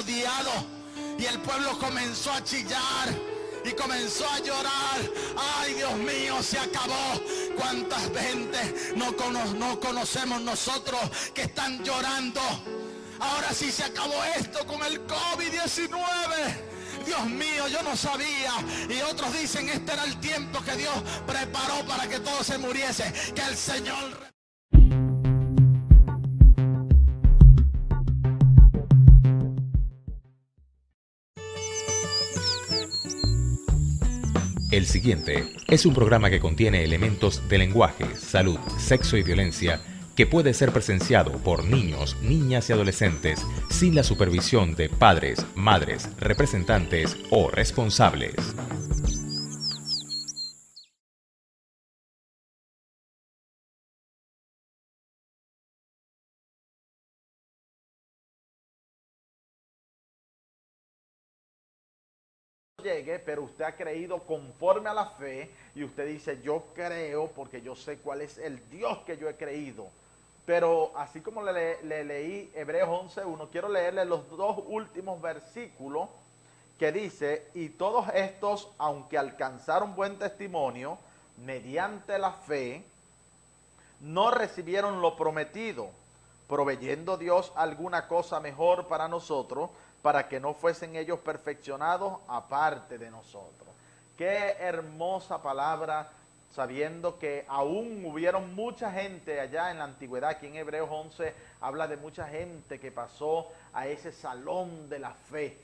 rodeado. Y el pueblo comenzó a chillar y comenzó a llorar. Ay, Dios mío, se acabó. ¿Cuántas gente no conocemos nosotros que están llorando? Ahora sí se acabó esto con el COVID-19. Dios mío, yo no sabía. Y otros dicen, este era el tiempo que Dios preparó para que todo se muriese. Que el Señor... El siguiente es un programa que contiene elementos de lenguaje, salud, sexo y violencia que puede ser presenciado por niños, niñas y adolescentes sin la supervisión de padres, madres, representantes o responsables. Llegue, pero usted ha creído conforme a la fe y usted dice, yo creo porque yo sé cuál es el Dios que yo he creído. Pero así como le leí Hebreos 11:1, quiero leerle los dos últimos versículos que dice, y todos estos, aunque alcanzaron buen testimonio, mediante la fe, no recibieron lo prometido, proveyendo Dios alguna cosa mejor para nosotros, para que no fuesen ellos perfeccionados aparte de nosotros. Qué hermosa palabra, sabiendo que aún hubieron mucha gente allá en la antigüedad. Aquí en Hebreos 11 habla de mucha gente que pasó a ese salón de la fe.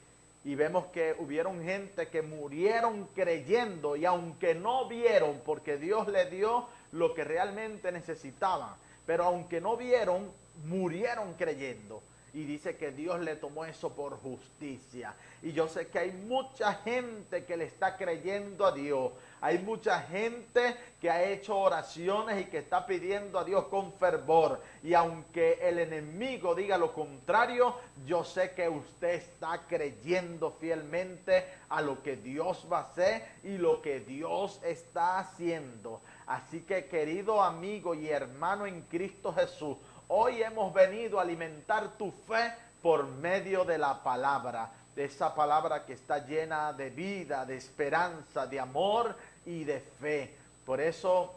Y vemos que hubieron gente que murieron creyendo, y aunque no vieron, porque Dios les dio lo que realmente necesitaban, pero aunque no vieron, murieron creyendo. Y dice que Dios le tomó eso por justicia. Y yo sé que hay mucha gente que le está creyendo a Dios. Hay mucha gente que ha hecho oraciones y que está pidiendo a Dios con fervor. Y aunque el enemigo diga lo contrario, yo sé que usted está creyendo fielmente a lo que Dios va a hacer y lo que Dios está haciendo. Así que, querido amigo y hermano en Cristo Jesús, hoy hemos venido a alimentar tu fe por medio de la palabra, de esa palabra que está llena de vida, de esperanza, de amor y de fe. Por eso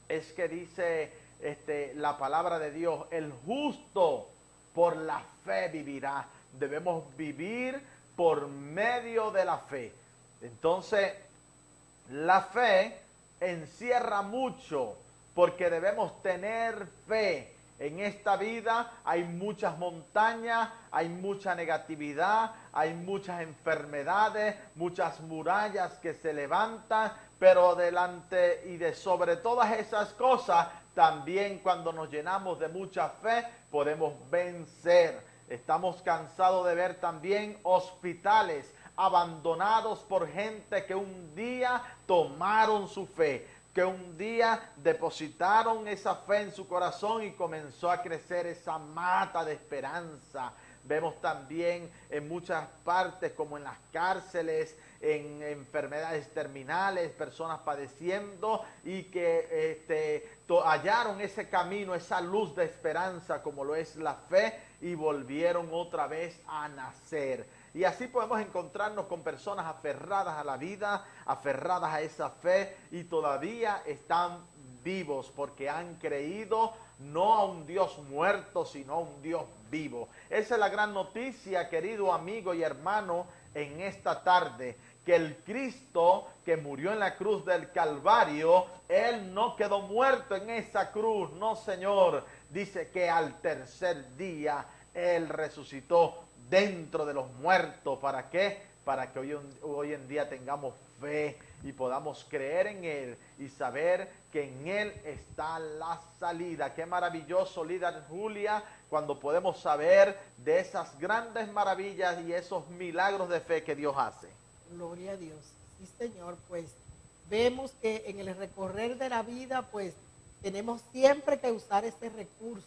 es que dice la palabra de Dios, el justo por la fe vivirá. Debemos vivir por medio de la fe. Entonces, la fe encierra mucho, porque debemos tener fe. En esta vida hay muchas montañas, hay mucha negatividad, hay muchas enfermedades, muchas murallas que se levantan, pero delante y de sobre todas esas cosas, también cuando nos llenamos de mucha fe, podemos vencer. Estamos cansados de ver también hospitales abandonados por gente que un día tomaron su fe, que un día depositaron esa fe en su corazón y comenzó a crecer esa mata de esperanza. Vemos también en muchas partes, como en las cárceles, en enfermedades terminales, personas padeciendo y que hallaron ese camino, esa luz de esperanza como lo es la fe, y volvieron otra vez a nacer. Y así podemos encontrarnos con personas aferradas a la vida, aferradas a esa fe, y todavía están vivos porque han creído no a un Dios muerto, sino a un Dios vivo. Esa es la gran noticia, querido amigo y hermano, en esta tarde, que el Cristo que murió en la cruz del Calvario, Él no quedó muerto en esa cruz, no, Señor. Dice que al tercer día Él resucitó dentro de los muertos. ¿Para qué? Para que hoy en día tengamos fe y podamos creer en Él y saber que en Él está la salida. Qué maravilloso, líder Julia, cuando podemos saber de esas grandes maravillas y esos milagros de fe que Dios hace. Gloria a Dios. Sí, Señor, pues vemos que en el recorrer de la vida, pues tenemos siempre que usar ese recurso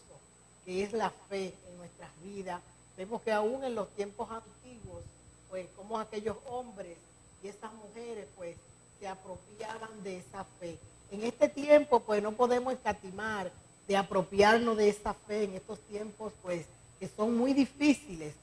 que es la fe en nuestras vidas. Vemos que aún en los tiempos antiguos, pues como aquellos hombres y esas mujeres, pues se apropiaban de esa fe. En este tiempo, pues no podemos escatimar de apropiarnos de esa fe en estos tiempos, pues que son muy difíciles.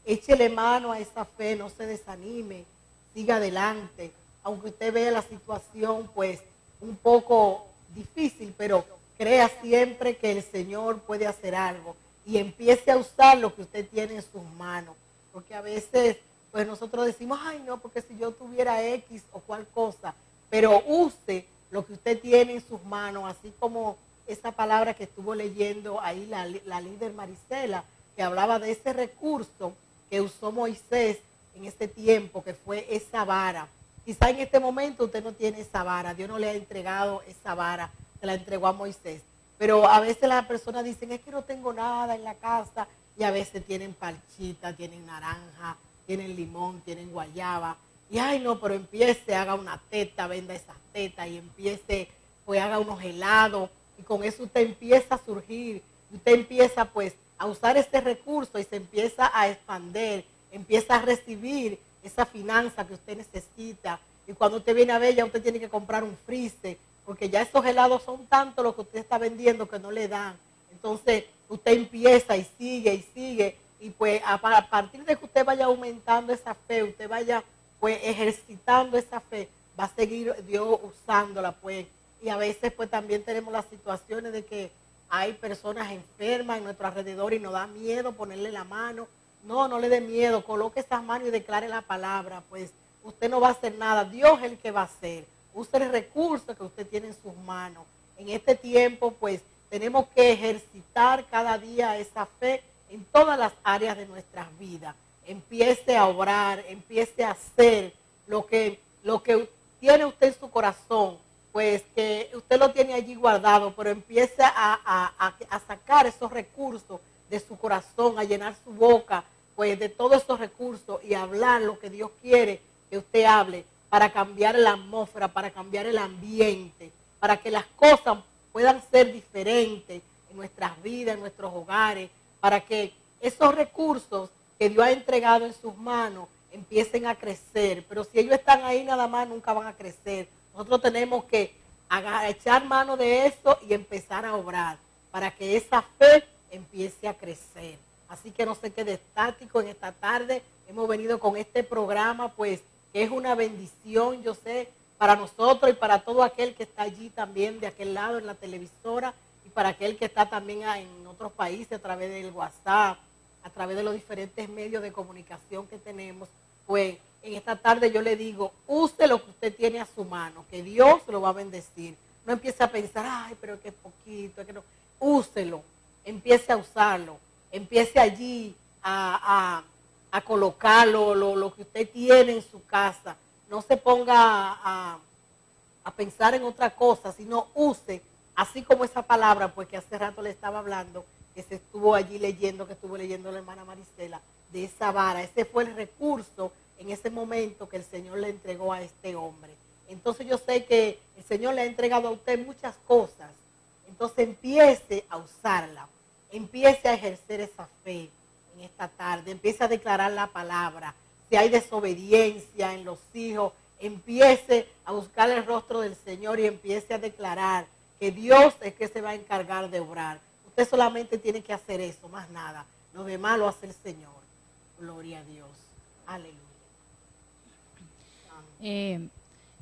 échele mano a esa fe, no se desanime, siga adelante. Aunque usted vea la situación pues un poco difícil, pero crea siempre que el Señor puede hacer algo y empiece a usar lo que usted tiene en sus manos. Porque a veces pues nosotros decimos, ay no, porque si yo tuviera X o cual cosa, pero use lo que usted tiene en sus manos, así como esa palabra que estuvo leyendo ahí la líder Marisela, que hablaba de ese recurso que usó Moisés en ese tiempo, que fue esa vara. Quizá en este momento usted no tiene esa vara, Dios no le ha entregado esa vara, se la entregó a Moisés. Pero a veces las personas dicen, es que no tengo nada en la casa, y a veces tienen parchita, tienen naranja, tienen limón, tienen guayaba, y ay no, pero empiece, haga una teta, venda esas tetas, y empiece, pues haga unos helados, y con eso usted empieza a surgir, usted empieza pues a usar ese recurso y se empieza a expandir, empieza a recibir esa finanza que usted necesita, y cuando usted viene a ver, ya usted tiene que comprar un freezer, porque ya esos helados son tantos los que usted está vendiendo que no le dan. Entonces usted empieza y sigue, y pues a partir de que usted vaya aumentando esa fe, usted vaya pues ejercitando esa fe, va a seguir Dios usándola pues. Y a veces pues también tenemos las situaciones de que hay personas enfermas en nuestro alrededor y nos da miedo ponerle la mano. No, no le dé miedo, coloque esas manos y declare la palabra, pues usted no va a hacer nada, Dios es el que va a hacer. Use el recurso que usted tiene en sus manos. En este tiempo pues tenemos que ejercitar cada día esa fe en todas las áreas de nuestras vidas. Empiece a obrar, empiece a hacer lo que tiene usted en su corazón, pues que usted lo tiene allí guardado, pero empiece a sacar esos recursos de su corazón, a llenar su boca pues de todos esos recursos y hablar lo que Dios quiere que usted hable para cambiar la atmósfera, para cambiar el ambiente, para que las cosas puedan ser diferentes en nuestras vidas, en nuestros hogares, para que esos recursos que Dios ha entregado en sus manos empiecen a crecer. Pero si ellos están ahí nada más, nunca van a crecer. Nosotros tenemos que echar mano de eso y empezar a obrar para que esa fe empiece a crecer. Así que no se quede estático en esta tarde. Hemos venido con este programa, pues, que es una bendición, yo sé, para nosotros y para todo aquel que está allí también de aquel lado en la televisora y para aquel que está también en otros países a través del WhatsApp, a través de los diferentes medios de comunicación que tenemos. Pues en esta tarde yo le digo, use lo que usted tiene a su mano, que Dios lo va a bendecir. No empiece a pensar, ay, pero que es poquito, es que no. Úselo, empiece a usarlo, empiece allí a colocarlo, lo que usted tiene en su casa. No se ponga a pensar en otra cosa, sino use, así como esa palabra, pues que hace rato le estaba hablando, que se estuvo allí leyendo, que estuvo leyendo la hermana Marisela, de esa vara. Ese fue el recurso en ese momento que el Señor le entregó a este hombre. Entonces yo sé que el Señor le ha entregado a usted muchas cosas. Entonces empiece a usarla, empiece a ejercer esa fe en esta tarde, empiece a declarar la palabra. Si hay desobediencia en los hijos, empiece a buscar el rostro del Señor y empiece a declarar que Dios es que se va a encargar de obrar. Usted solamente tiene que hacer eso, más nada. Lo demás lo hace el Señor. Gloria a Dios. Aleluya.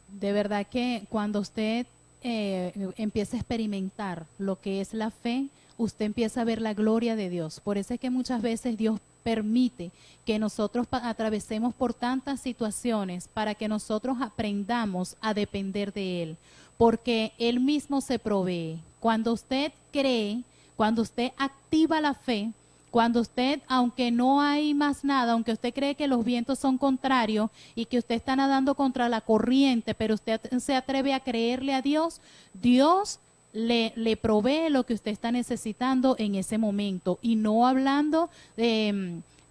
De verdad que cuando usted empieza a experimentar lo que es la fe, usted empieza a ver la gloria de Dios. Por eso es que muchas veces Dios permite que nosotros atravesemos por tantas situaciones para que nosotros aprendamos a depender de Él, porque Él mismo se provee. Cuando usted cree, cuando usted activa la fe, cuando usted, aunque no hay más nada, aunque usted cree que los vientos son contrarios y que usted está nadando contra la corriente, pero usted se atreve a creerle a Dios, Dios le provee lo que usted está necesitando en ese momento, y no hablando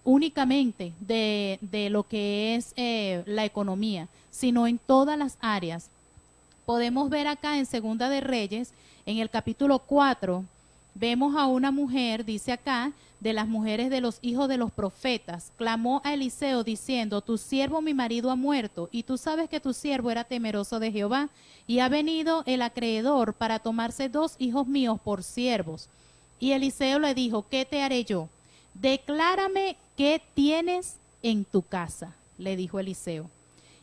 únicamente de lo que es la economía, sino en todas las áreas. Podemos ver acá en Segunda de Reyes, en el capítulo 4, vemos a una mujer, dice acá, de las mujeres de los hijos de los profetas, clamó a Eliseo diciendo, tu siervo mi marido ha muerto, y tú sabes que tu siervo era temeroso de Jehová, y ha venido el acreedor para tomarse 2 hijos míos por siervos. Y Eliseo le dijo, ¿qué te haré yo? Declárame ¿qué tienes en tu casa?, le dijo Eliseo.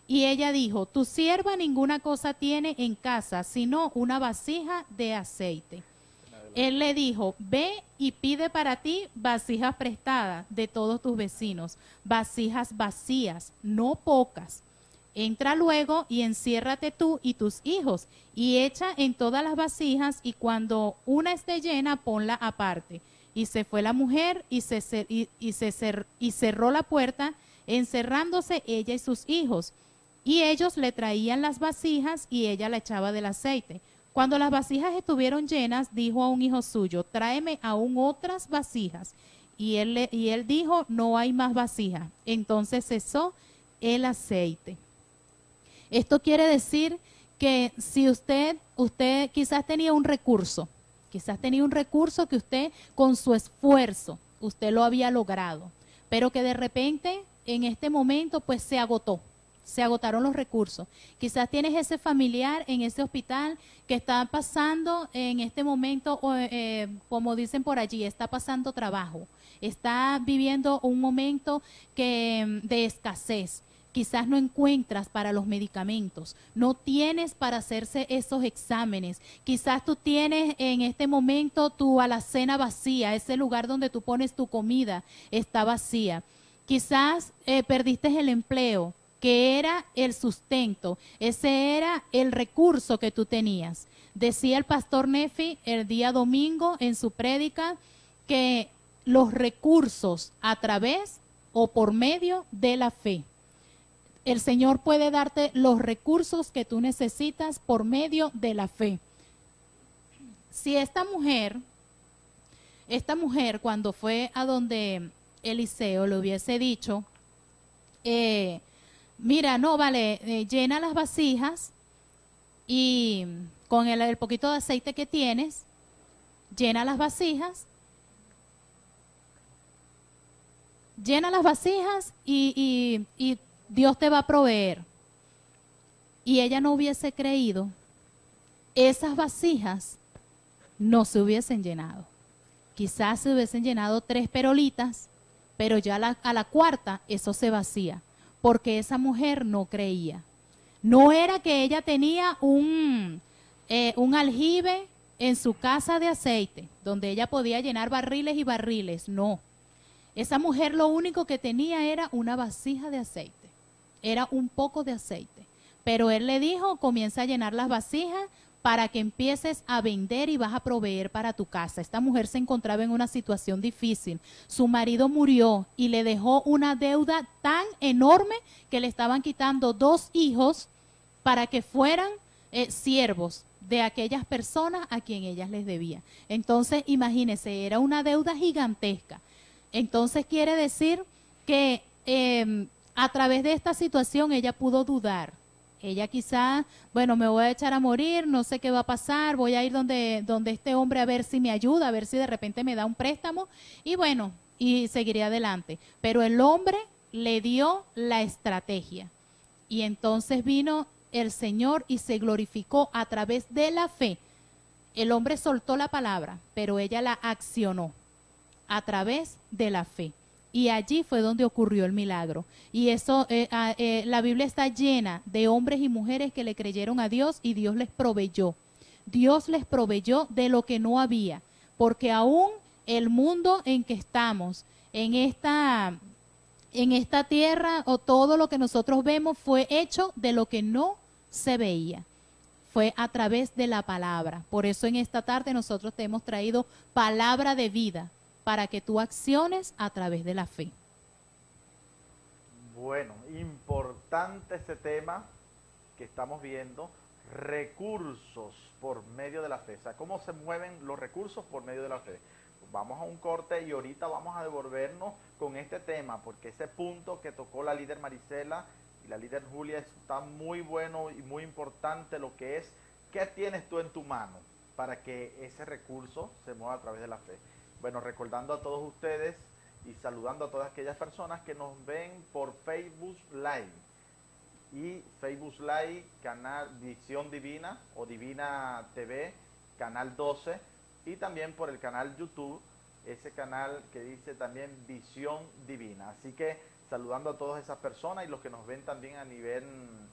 Y ella dijo, tu sierva ninguna cosa tiene en casa, sino una vasija de aceite. Él le dijo, ve y pide para ti vasijas prestadas de todos tus vecinos, vasijas vacías, no pocas. Entra luego y enciérrate tú y tus hijos, y echa en todas las vasijas, y cuando una esté llena, ponla aparte. Y se fue la mujer y cerró la puerta, encerrándose ella y sus hijos. Y ellos le traían las vasijas y ella la echaba del aceite. Cuando las vasijas estuvieron llenas, dijo a un hijo suyo, tráeme aún otras vasijas. Y él dijo, no hay más vasijas. Entonces cesó el aceite. Esto quiere decir que si usted quizás tenía un recurso que usted con su esfuerzo, usted lo había logrado, pero que de repente en este momento pues se agotaron los recursos. Quizás tienes ese familiar en ese hospital que está pasando en este momento, como dicen por allí, está pasando trabajo, está viviendo un momento de escasez. Quizás no encuentras para los medicamentos, no tienes para hacerse esos exámenes. Quizás tú tienes en este momento tu alacena vacía, ese lugar donde tú pones tu comida está vacía. Quizás perdiste el empleo, que era el sustento, ese era el recurso que tú tenías. Decía el pastor Nefi el día domingo en su prédica que los recursos a través o por medio de la fe. El Señor puede darte los recursos que tú necesitas por medio de la fe. Si esta mujer cuando fue a donde Eliseo le hubiese dicho, mira, no, vale, llena las vasijas y con el poquito de aceite que tienes, llena las vasijas y Dios te va a proveer. Y ella no hubiese creído, esas vasijas no se hubiesen llenado. Quizás se hubiesen llenado 3 perolitas, pero ya a la cuarta eso se vacía, porque esa mujer no creía. No era que ella tenía un aljibe en su casa de aceite, donde ella podía llenar barriles y barriles, no. Esa mujer lo único que tenía era una vasija de aceite. Era un poco de aceite, pero él le dijo, comienza a llenar las vasijas para que empieces a vender y vas a proveer para tu casa. Esta mujer se encontraba en una situación difícil, su marido murió y le dejó una deuda tan enorme que le estaban quitando 2 hijos para que fueran siervos de aquellas personas a quien ellas les debía. Entonces, imagínense, era una deuda gigantesca. Entonces quiere decir que a través de esta situación ella pudo dudar. Ella quizá, bueno, me voy a echar a morir, no sé qué va a pasar, voy a ir donde este hombre a ver si me ayuda, a ver si de repente me da un préstamo y bueno, y seguiré adelante. Pero el hombre le dio la estrategia y entonces vino el Señor y se glorificó a través de la fe. El hombre soltó la palabra, pero ella la accionó a través de la fe. Y allí fue donde ocurrió el milagro. Y eso, la Biblia está llena de hombres y mujeres que le creyeron a Dios y Dios les proveyó. Dios les proveyó de lo que no había. Porque aún el mundo en que estamos, en esta tierra, o todo lo que nosotros vemos fue hecho de lo que no se veía. Fue a través de la palabra. Por eso en esta tarde nosotros te hemos traído palabra de vida, para que tú acciones a través de la fe. Bueno, importante ese tema que estamos viendo, recursos por medio de la fe. O sea, ¿cómo se mueven los recursos por medio de la fe? Vamos a un corte y ahorita vamos a devolvernos con este tema, porque ese punto que tocó la líder Marisela y la líder Julia está muy bueno y muy importante, lo que es, ¿qué tienes tú en tu mano para que ese recurso se mueva a través de la fe? Bueno, recordando a todos ustedes y saludando a todas aquellas personas que nos ven por Facebook Live. Y Facebook Live, canal Visión Divina o Divina TV, canal 12. Y también por el canal YouTube ese canal que dice también Visión Divina. Así que saludando a todas esas personas y los que nos ven también a nivel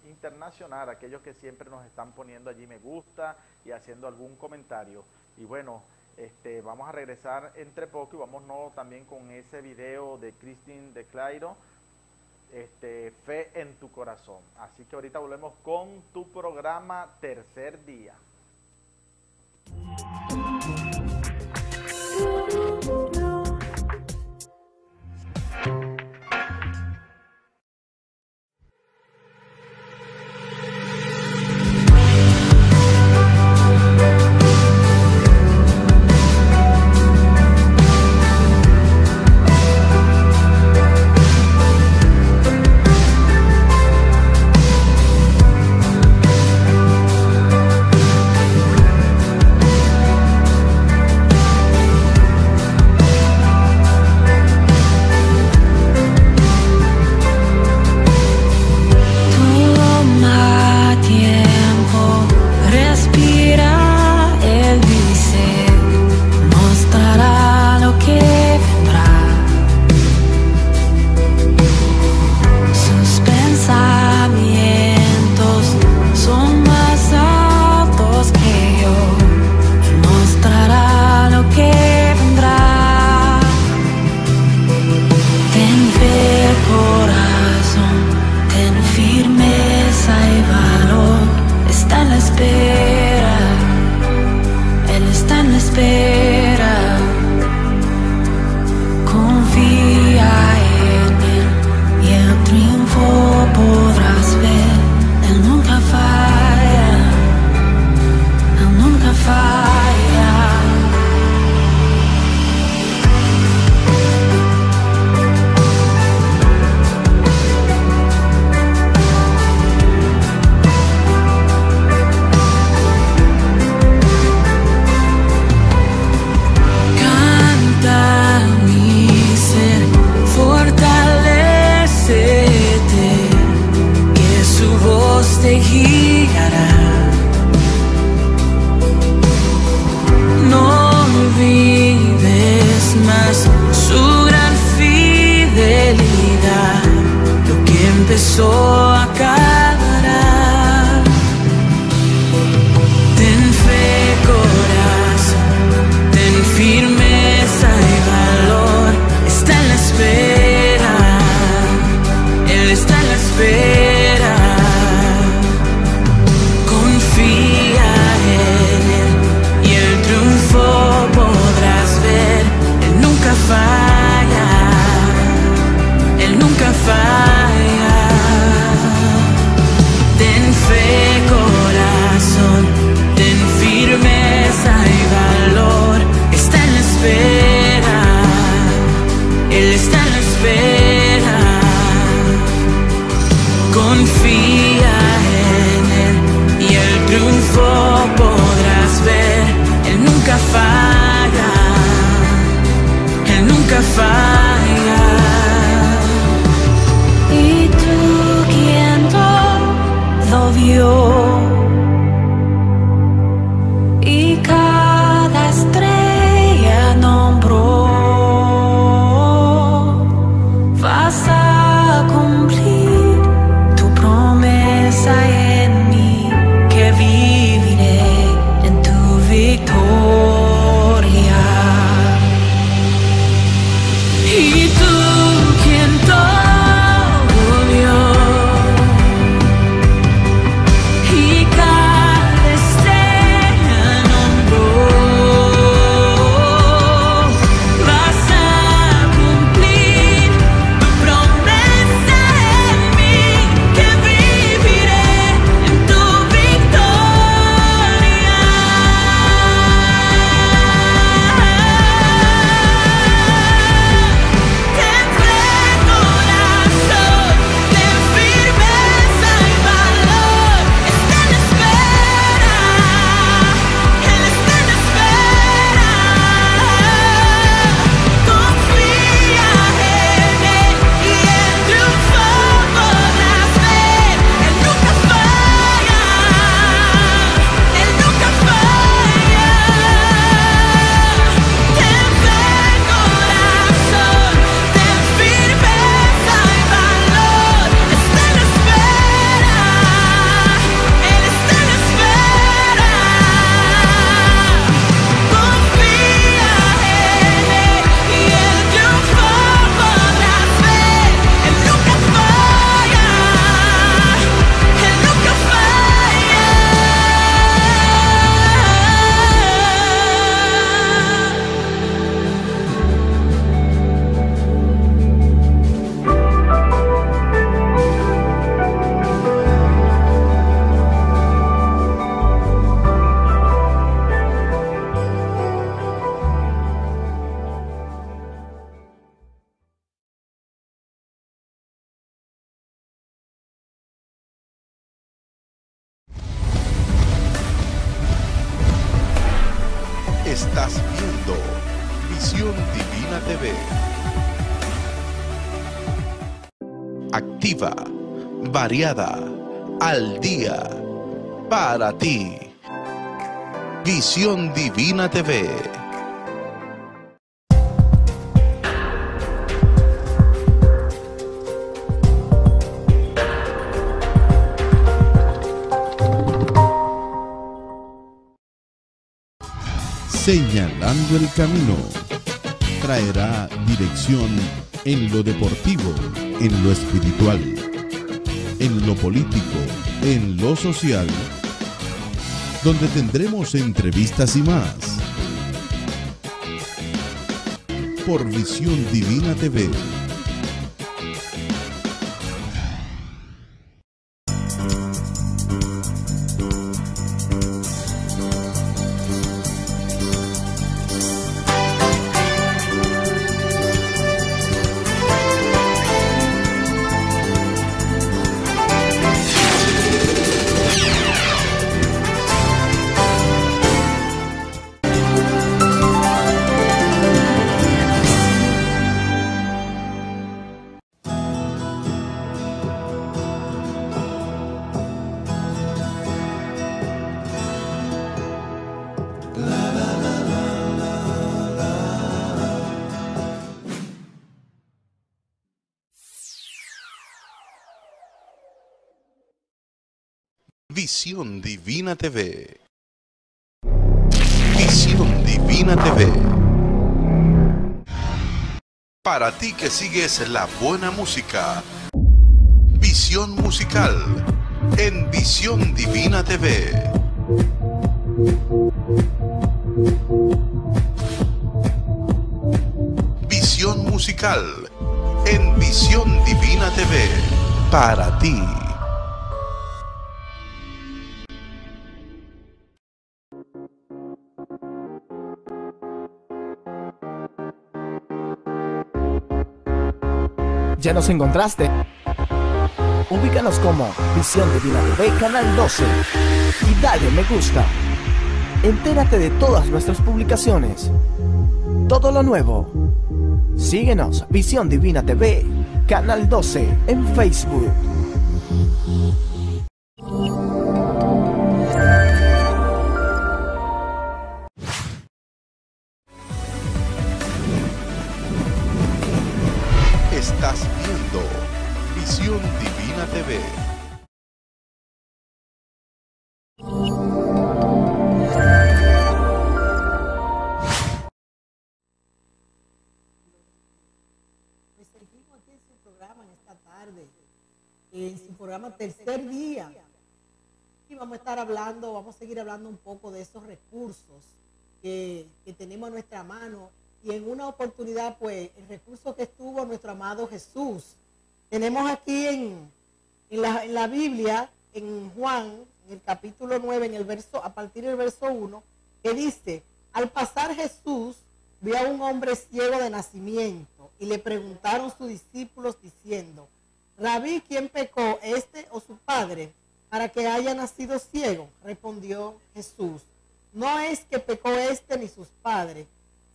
internacional, aquellos que siempre nos están poniendo allí me gusta y haciendo algún comentario. Y bueno, vamos a regresar entre poco y vámonos también con ese video de Christine de Clairo, Fe en tu corazón. Así que ahorita volvemos con tu programa Tercer Día. Él está en la espera. Estás viendo Visión Divina TV. Activa, variada, al día, para ti. Visión Divina TV. Señalando el camino, traerá dirección en lo deportivo, en lo espiritual, en lo político, en lo social, donde tendremos entrevistas y más. Por Visión Divina TV. Visión Divina TV. Visión Divina TV. Para ti que sigues la buena música. Visión musical en Visión Divina TV. Visión musical en Visión Divina TV. Para ti. ¿Ya nos encontraste? Ubícanos como Visión Divina TV Canal 12 y dale me gusta. Entérate de todas nuestras publicaciones. Todo lo nuevo. Síguenos, Visión Divina TV Canal 12 en Facebook. Estás viendo Visión Divina TV. Pues seguimos aquí en su programa en esta tarde, en su programa Tercer Día. Y vamos a estar hablando, vamos a seguir hablando un poco de esos recursos que tenemos a nuestra mano. Y en una oportunidad, pues, el recurso que estuvo nuestro amado Jesús. Tenemos aquí en la Biblia, en Juan, en el capítulo 9, a partir del verso 1, que dice: al pasar Jesús vio a un hombre ciego de nacimiento y le preguntaron sus discípulos diciendo: Rabí, ¿quién pecó, este o su padre, para que haya nacido ciego? Respondió Jesús: no es que pecó este ni sus padres,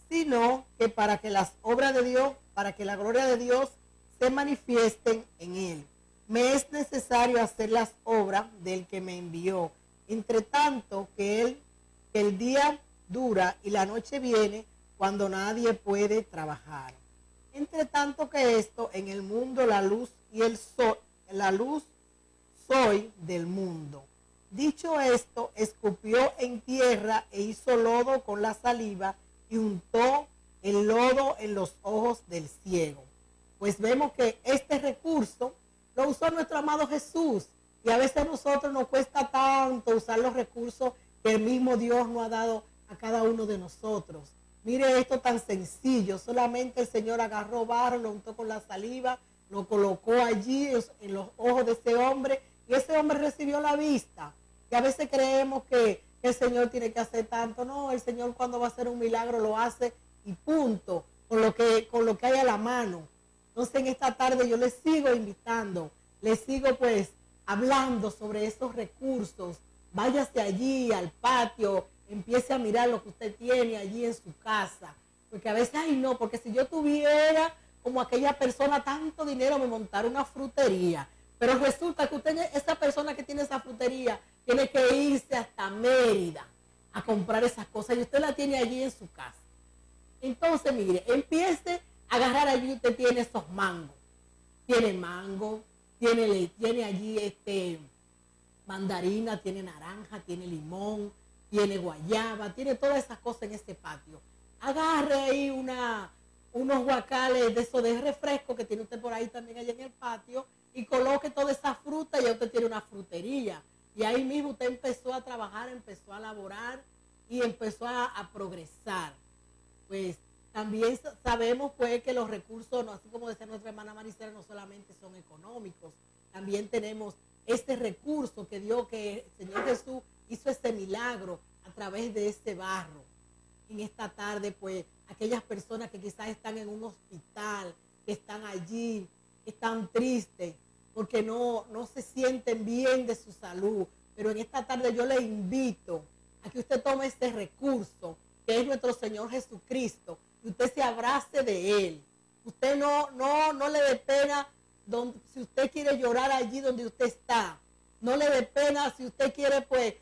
sino que para que las obras de Dios, para que la gloria de Dios se manifiesten en él. Me es necesario hacer las obras del que me envió. Entre tanto que el día dura y la noche viene cuando nadie puede trabajar. Entre tanto que esto, en el mundo la luz soy del mundo. Dicho esto, escupió en tierra e hizo lodo con la saliva y untó el lodo en los ojos del ciego. Pues vemos que este recurso lo usó nuestro amado Jesús. Y a veces a nosotros nos cuesta tanto usar los recursos que el mismo Dios nos ha dado a cada uno de nosotros. Mire esto tan sencillo. Solamente el Señor agarró barro, lo untó con la saliva, lo colocó allí en los ojos de ese hombre y ese hombre recibió la vista. Y a veces creemos que el Señor tiene que hacer tanto. No, el Señor cuando va a hacer un milagro lo hace y punto, con lo que hay a la mano. Entonces en esta tarde yo les sigo invitando, les sigo pues hablando sobre esos recursos. Váyase allí al patio, empiece a mirar lo que usted tiene allí en su casa. Porque a veces, ay no, porque si yo tuviera como aquella persona tanto dinero, me montara una frutería. Pero resulta que usted, esa persona que tiene esa frutería, tiene que irse hasta Mérida a comprar esas cosas y usted la tiene allí en su casa. Entonces, mire, empiece a agarrar allí, usted tiene esos mangos. Tiene mango, tiene allí mandarina, tiene naranja, tiene limón, tiene guayaba, tiene todas esas cosas en ese patio. Agarre ahí unos guacales de esos de refresco que tiene usted por ahí también allá en el patio y coloque toda esa fruta y ya usted tiene una frutería. Y ahí mismo usted empezó a trabajar, empezó a laborar y empezó a progresar. Pues también sabemos pues que los recursos, así como decía nuestra hermana Maricela, no solamente son económicos, también tenemos este recurso que dio, que el Señor Jesús hizo ese milagro a través de ese barro. En esta tarde, pues, aquellas personas que quizás están en un hospital, que están allí, están tristes, porque no se sienten bien de su salud. Pero en esta tarde yo le invito a que usted tome este recurso, que es nuestro Señor Jesucristo, y usted se abrace de Él. Usted no le dé pena si usted quiere llorar allí donde usted está. No le dé pena si usted quiere, pues,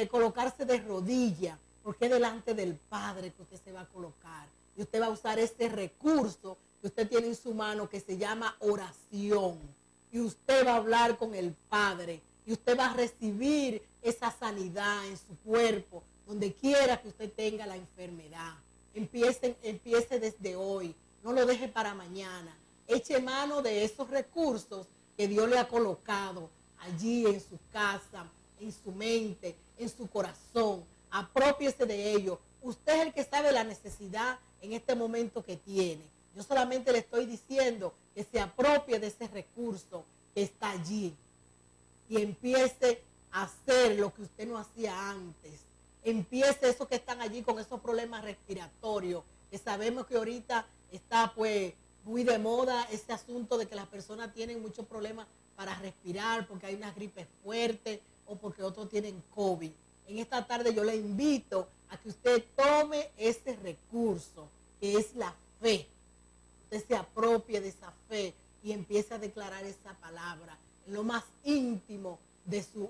colocarse de rodillas, porque es delante del Padre que usted se va a colocar. Y usted va a usar este recurso que usted tiene en su mano, que se llama oración. Y usted va a hablar con el Padre. Y usted va a recibir esa sanidad en su cuerpo, donde quiera que usted tenga la enfermedad. Empiece desde hoy. No lo deje para mañana. Eche mano de esos recursos que Dios le ha colocado allí en su casa, en su mente, en su corazón. Apropiese de ello. Usted es el que sabe la necesidad en este momento que tiene. Yo solamente le estoy diciendo que se apropie de ese recurso que está allí y empiece a hacer lo que usted no hacía antes. Empiece eso que están allí con esos problemas respiratorios, que sabemos que ahorita está pues muy de moda ese asunto de que las personas tienen muchos problemas para respirar porque hay unas gripes fuertes o porque otros tienen COVID. En esta tarde yo le invito a que usted tome ese recurso que es la fe. Usted se apropie de esa fe y empiece a declarar esa palabra en lo más íntimo de su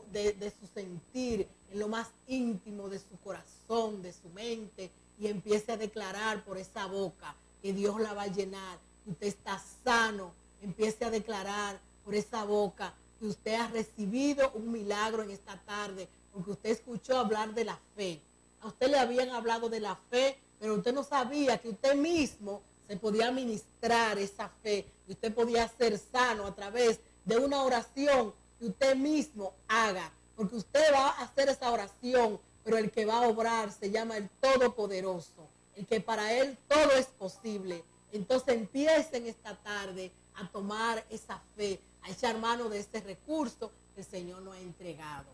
sentir, en lo más íntimo de su corazón, de su mente, y empiece a declarar por esa boca que Dios la va a llenar, que usted está sano. Empiece a declarar por esa boca que usted ha recibido un milagro en esta tarde, porque usted escuchó hablar de la fe. A usted le habían hablado de la fe, pero usted no sabía que usted mismo se podía ministrar esa fe, y usted podía ser sano a través de una oración que usted mismo haga, porque usted va a hacer esa oración, pero el que va a obrar se llama el Todopoderoso, el que para él todo es posible. Entonces empiecen esta tarde a tomar esa fe, a echar mano de este recurso que el Señor nos ha entregado.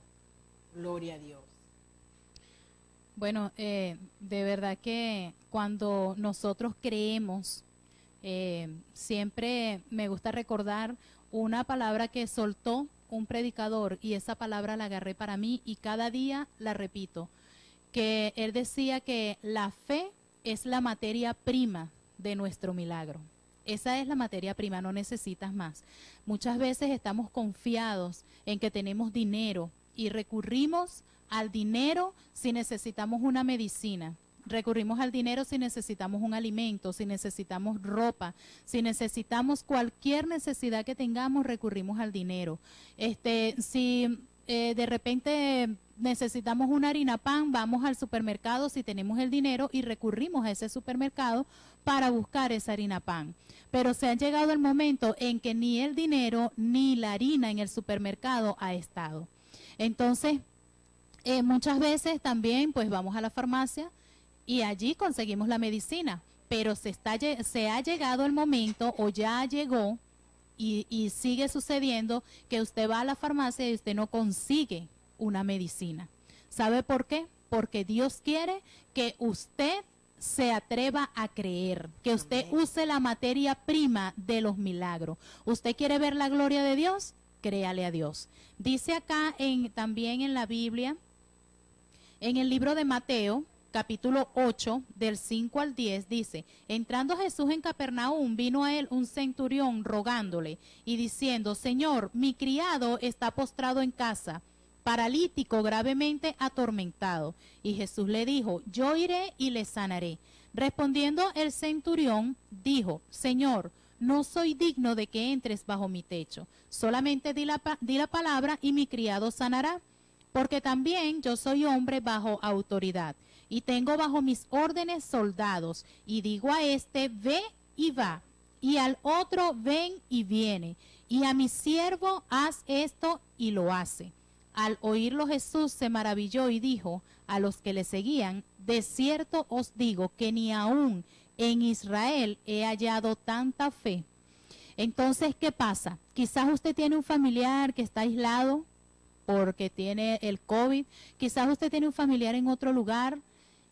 Gloria a Dios. Bueno, de verdad que cuando nosotros creemos, siempre me gusta recordar una palabra que soltó un predicador, y esa palabra la agarré para mí y cada día la repito, que él decía que la fe es la materia prima de nuestro milagro. Esa es la materia prima, no necesitas más. Muchas veces estamos confiados en que tenemos dinero y recurrimos al dinero si necesitamos una medicina. Recurrimos al dinero si necesitamos un alimento, si necesitamos ropa, si necesitamos cualquier necesidad que tengamos, recurrimos al dinero. Si de repente necesitamos una harina pan, vamos al supermercado si tenemos el dinero y recurrimos a ese supermercado para buscar esa harina pan. Pero se ha llegado el momento en que ni el dinero ni la harina en el supermercado ha estado. Entonces, muchas veces también pues vamos a la farmacia y allí conseguimos la medicina, pero se ha llegado el momento, o ya llegó, y sigue sucediendo, que usted va a la farmacia y usted no consigue una medicina. ¿Sabe por qué? Porque Dios quiere que usted se atreva a creer, que usted use la materia prima de los milagros. ¿Usted quiere ver la gloria de Dios? Créale a Dios. Dice acá también en la Biblia, En el libro de Mateo, capítulo 8, del 5 al 10, dice, entrando Jesús en Capernaum, vino a él un centurión rogándole y diciendo, Señor, mi criado está postrado en casa, paralítico, gravemente atormentado. Y Jesús le dijo, yo iré y le sanaré. Respondiendo el centurión, dijo, Señor, no soy digno de que entres bajo mi techo, solamente di la palabra y mi criado sanará, porque también yo soy hombre bajo autoridad, y tengo bajo mis órdenes soldados, y digo a este, ve y va, y al otro, ven y viene, y a mi siervo, haz esto, y lo hace. Al oírlo Jesús se maravilló y dijo a los que le seguían, de cierto os digo que ni aún en Israel he hallado tanta fe. Entonces, ¿qué pasa? Quizás usted tiene un familiar que está aislado porque tiene el COVID, quizás usted tiene un familiar en otro lugar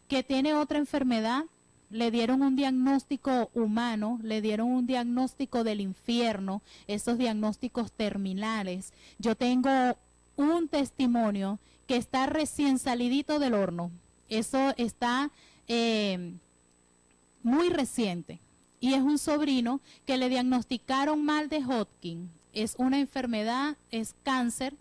que tiene otra enfermedad, le dieron un diagnóstico humano, le dieron un diagnóstico del infierno, esos diagnósticos terminales. Yo tengo un testimonio que está recién salidito del horno, eso está muy reciente, y es un sobrino que le diagnosticaron mal de Hodgkin, es una enfermedad, es cáncer,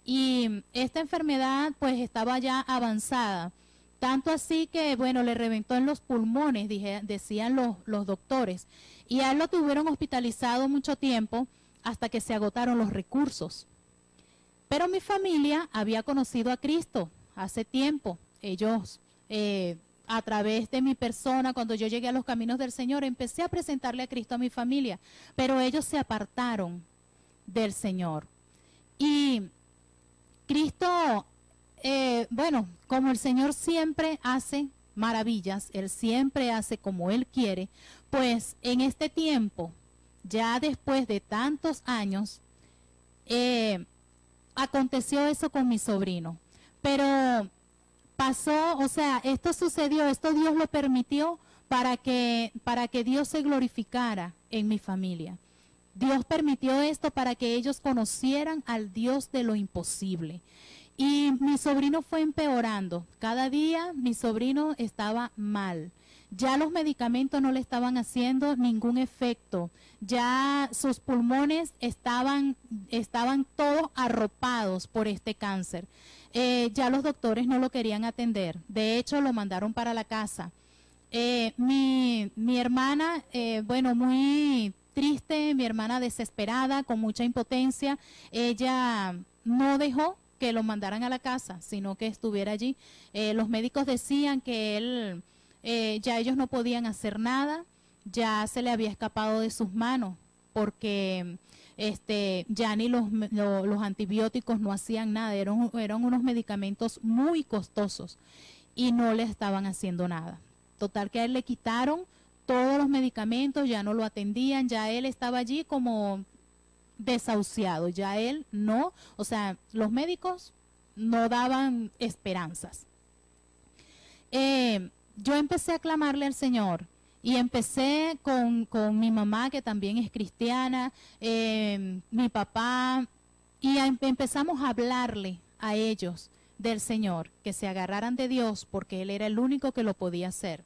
y esta enfermedad pues estaba ya avanzada, tanto así que bueno, le reventó en los pulmones, decían los doctores, y a él lo tuvieron hospitalizado mucho tiempo hasta que se agotaron los recursos. Pero mi familia había conocido a Cristo hace tiempo, ellos a través de mi persona, cuando yo llegué a los caminos del Señor, empecé a presentarle a Cristo a mi familia, pero ellos se apartaron del Señor. Y Cristo, bueno, como el Señor siempre hace maravillas, Él siempre hace como Él quiere, pues en este tiempo, ya después de tantos años, aconteció eso con mi sobrino. Pero pasó, o sea, esto sucedió, esto Dios lo permitió para que Dios se glorificara en mi familia. Dios permitió esto para que ellos conocieran al Dios de lo imposible. Y mi sobrino fue empeorando. Cada día mi sobrino estaba mal. Ya los medicamentos no le estaban haciendo ningún efecto. Ya sus pulmones estaban todos arropados por este cáncer. Ya los doctores no lo querían atender. De hecho, lo mandaron para la casa. Mi hermana, bueno, muy triste, mi hermana desesperada, con mucha impotencia, ella no dejó que lo mandaran a la casa, sino que estuviera allí. Los médicos decían que él, ya ellos no podían hacer nada, ya se le había escapado de sus manos, porque ya ni los antibióticos no hacían nada, eran unos medicamentos muy costosos y no le estaban haciendo nada. Total que a él le quitaron todos los medicamentos, ya no lo atendían, ya él estaba allí como desahuciado, ya él no, o sea, los médicos no daban esperanzas. Yo empecé a clamarle al Señor y empecé con mi mamá, que también es cristiana, mi papá, y empezamos a hablarle a ellos del Señor, que se agarraran de Dios porque Él era el único que lo podía hacer.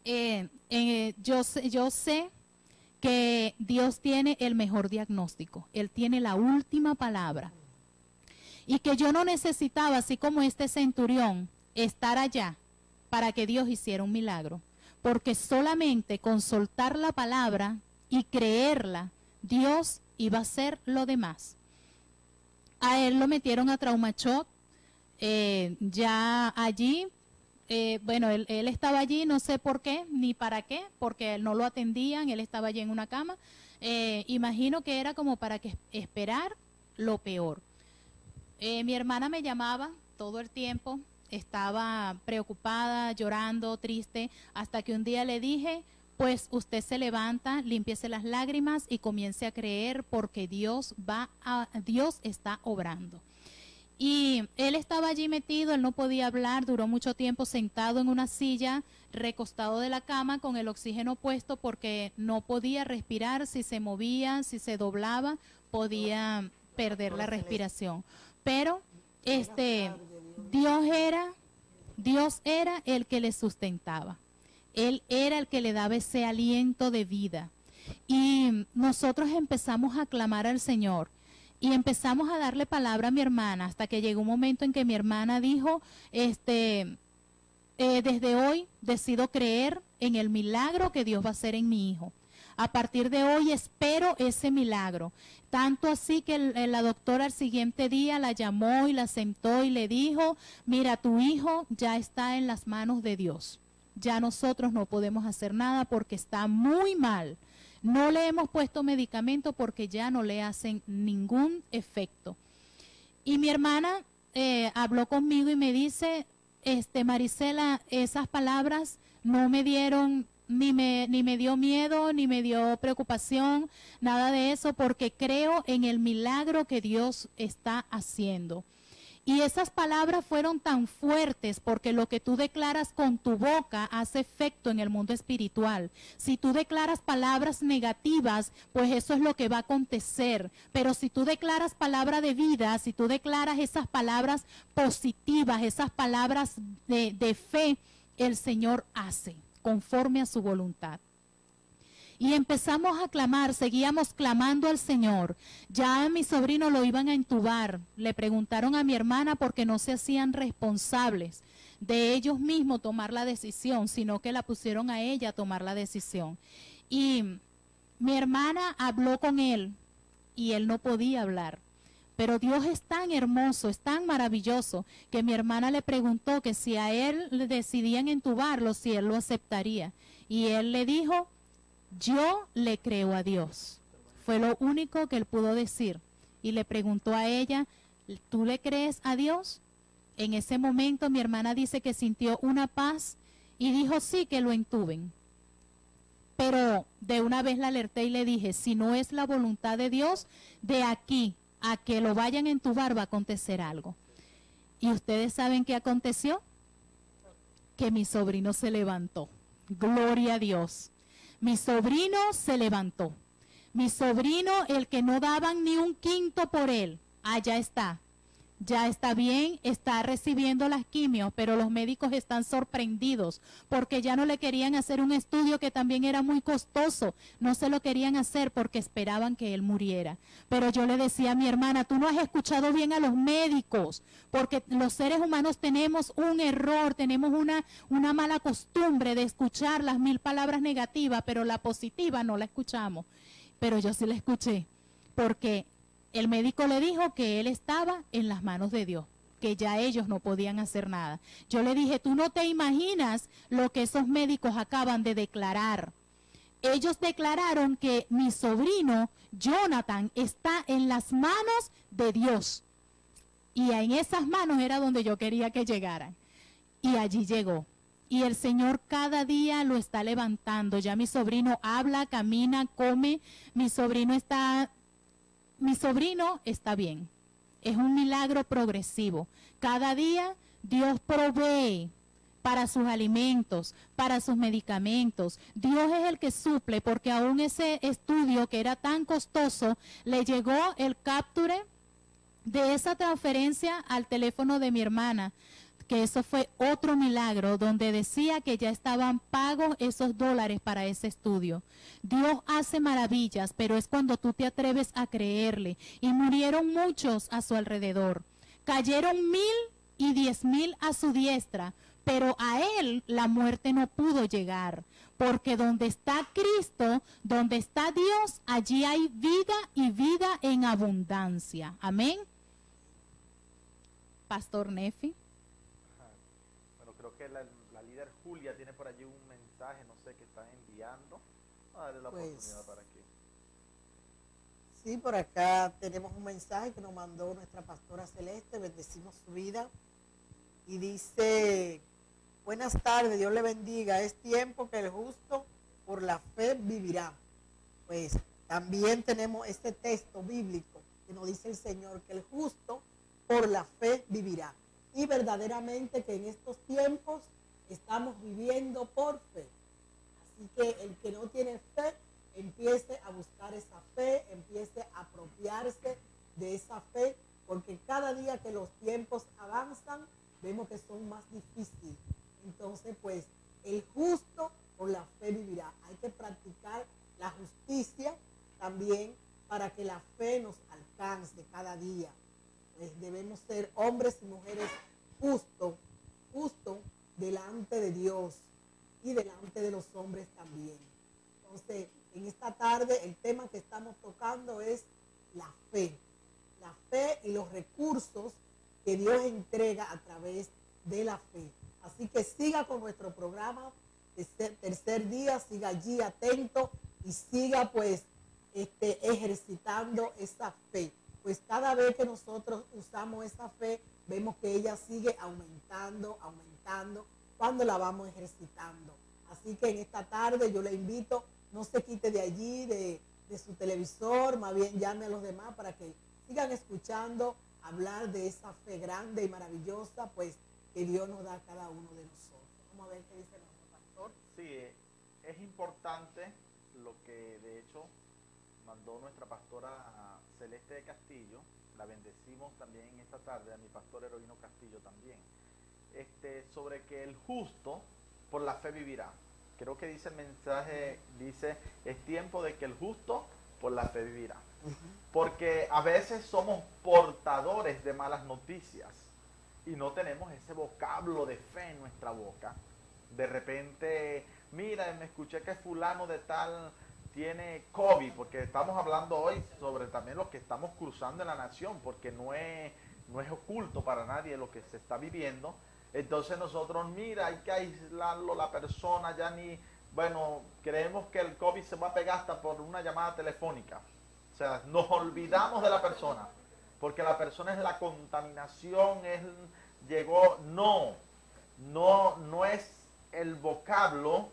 Yo sé que Dios tiene el mejor diagnóstico, Él tiene la última palabra, y que yo no necesitaba, así como este centurión, estar allá para que Dios hiciera un milagro, porque solamente con soltar la palabra y creerla, Dios iba a hacer lo demás. A él lo metieron a Trauma Shock, ya allí, bueno, él estaba allí, no sé por qué, ni para qué, porque no lo atendían, él estaba allí en una cama. Imagino que era como para que esperar lo peor. Mi hermana me llamaba todo el tiempo, estaba preocupada, llorando, triste, hasta que un día le dije, pues usted se levanta, límpiese las lágrimas y comience a creer, porque Dios está obrando. Y él estaba allí metido, él no podía hablar, duró mucho tiempo sentado en una silla, recostado de la cama con el oxígeno puesto, porque no podía respirar, si se movía, si se doblaba, podía perder la respiración. Pero Dios era el que le sustentaba. Él era el que le daba ese aliento de vida. Y nosotros empezamos a clamar al Señor y empezamos a darle palabra a mi hermana hasta que llegó un momento en que mi hermana dijo, desde hoy decido creer en el milagro que Dios va a hacer en mi hijo. A partir de hoy espero ese milagro. Tanto así que la doctora al siguiente día la llamó y la sentó y le dijo, mira, tu hijo ya está en las manos de Dios. Ya nosotros no podemos hacer nada porque está muy mal. No le hemos puesto medicamento porque ya no le hacen ningún efecto. Y mi hermana habló conmigo y me dice, Marisela, esas palabras no me dieron, ni me dio miedo, ni me dio preocupación, nada de eso, porque creo en el milagro que Dios está haciendo. Y esas palabras fueron tan fuertes porque lo que tú declaras con tu boca hace efecto en el mundo espiritual. Si tú declaras palabras negativas, pues eso es lo que va a acontecer. Pero si tú declaras palabra de vida, si tú declaras esas palabras positivas, esas palabras de fe, el Señor hace conforme a su voluntad. Y empezamos a clamar, seguíamos clamando al Señor. Ya a mi sobrino lo iban a intubar. Le preguntaron a mi hermana porque no se hacían responsables de ellos mismos tomar la decisión, sino que la pusieron a ella a tomar la decisión. Y mi hermana habló con él y él no podía hablar. Pero Dios es tan hermoso, es tan maravilloso, que mi hermana le preguntó que si a él le decidían intubarlo, si él lo aceptaría. Y él le dijo, yo le creo a Dios. Fue lo único que él pudo decir. Y le preguntó a ella, ¿tú le crees a Dios? En ese momento mi hermana dice que sintió una paz y dijo sí, que lo intuben. Pero de una vez la alerté y le dije, si no es la voluntad de Dios, de aquí a que lo vayan a intubar va a acontecer algo. ¿Y ustedes saben qué aconteció? Que mi sobrino se levantó. Gloria a Dios. Mi sobrino se levantó. Mi sobrino, el que no daban ni un quinto por él, allá está. Ya está bien, está recibiendo las quimios, pero los médicos están sorprendidos porque ya no le querían hacer un estudio que también era muy costoso. No se lo querían hacer porque esperaban que él muriera. Pero yo le decía a mi hermana, tú no has escuchado bien a los médicos, porque los seres humanos tenemos un error, tenemos una mala costumbre de escuchar las 1000 palabras negativas, pero la positiva no la escuchamos. Pero yo sí la escuché, porque el médico le dijo que él estaba en las manos de Dios, que ya ellos no podían hacer nada. Yo le dije, tú no te imaginas lo que esos médicos acaban de declarar. Ellos declararon que mi sobrino, Jonathan, está en las manos de Dios. Y en esas manos era donde yo quería que llegaran. Y allí llegó. Y el Señor cada día lo está levantando. Ya mi sobrino habla, camina, come. Mi sobrino está bien. Es un milagro progresivo. Cada día Dios provee para sus alimentos, para sus medicamentos. Dios es el que suple, porque aún ese estudio que era tan costoso, le llegó el capture de esa transferencia al teléfono de mi hermana, que eso fue otro milagro, donde decía que ya estaban pagos esos dólares para ese estudio. Dios hace maravillas, pero es cuando tú te atreves a creerle. Y murieron muchos a su alrededor. Cayeron 1000 y 10,000 a su diestra, pero a él la muerte no pudo llegar. Porque donde está Cristo, donde está Dios, allí hay vida y vida en abundancia. Amén. Pastor Nefi. Creo que la líder Julia tiene por allí un mensaje, no sé, que está enviando. Vamos a darle la oportunidad para que... Sí, por acá tenemos un mensaje que nos mandó nuestra pastora Celeste, bendecimos su vida. Y dice, buenas tardes, Dios le bendiga, es tiempo que el justo por la fe vivirá. Pues también tenemos este texto bíblico que nos dice el Señor que el justo por la fe vivirá. Y verdaderamente que en estos tiempos estamos viviendo por fe. Así que el que no tiene fe, empiece a buscar esa fe, empiece a apropiarse de esa fe, porque cada día que los tiempos avanzan, vemos que son más difíciles. Entonces, pues, el justo por la fe vivirá. Hay que practicar la justicia también para que la fe nos alcance cada día. Pues debemos ser hombres y mujeres justos delante de Dios y delante de los hombres también. Entonces, en esta tarde el tema que estamos tocando es la fe y los recursos que Dios entrega a través de la fe. Así que siga con nuestro programa tercer día, siga allí atento y siga pues ejercitando esa fe. Pues cada vez que nosotros usamos esa fe, vemos que ella sigue aumentando cuando la vamos ejercitando. Así que en esta tarde yo le invito, no se quite de allí, de su televisor, más bien llame a los demás para que sigan escuchando hablar de esa fe grande y maravillosa, pues que Dios nos da a cada uno de nosotros. Vamos a ver qué dice nuestro pastor. Sí, es importante lo que de hecho mandó nuestra pastora Celeste de Castillo. La bendecimos también esta tarde, a mi pastor Heroíno Castillo también, sobre que el justo por la fe vivirá. Creo que dice el mensaje, dice, es tiempo de que el justo por la fe vivirá. Porque a veces somos portadores de malas noticias y no tenemos ese vocablo de fe en nuestra boca. De repente, mira, me escuché que fulano de tal tiene COVID, porque estamos hablando hoy sobre también lo que estamos cruzando en la nación, porque no es oculto para nadie lo que se está viviendo. Entonces nosotros, mira, hay que aislarlo, la persona ya ni, bueno, creemos que el COVID se va a pegar hasta por una llamada telefónica. O sea, nos olvidamos de la persona, porque la persona es la contaminación, no es el vocablo,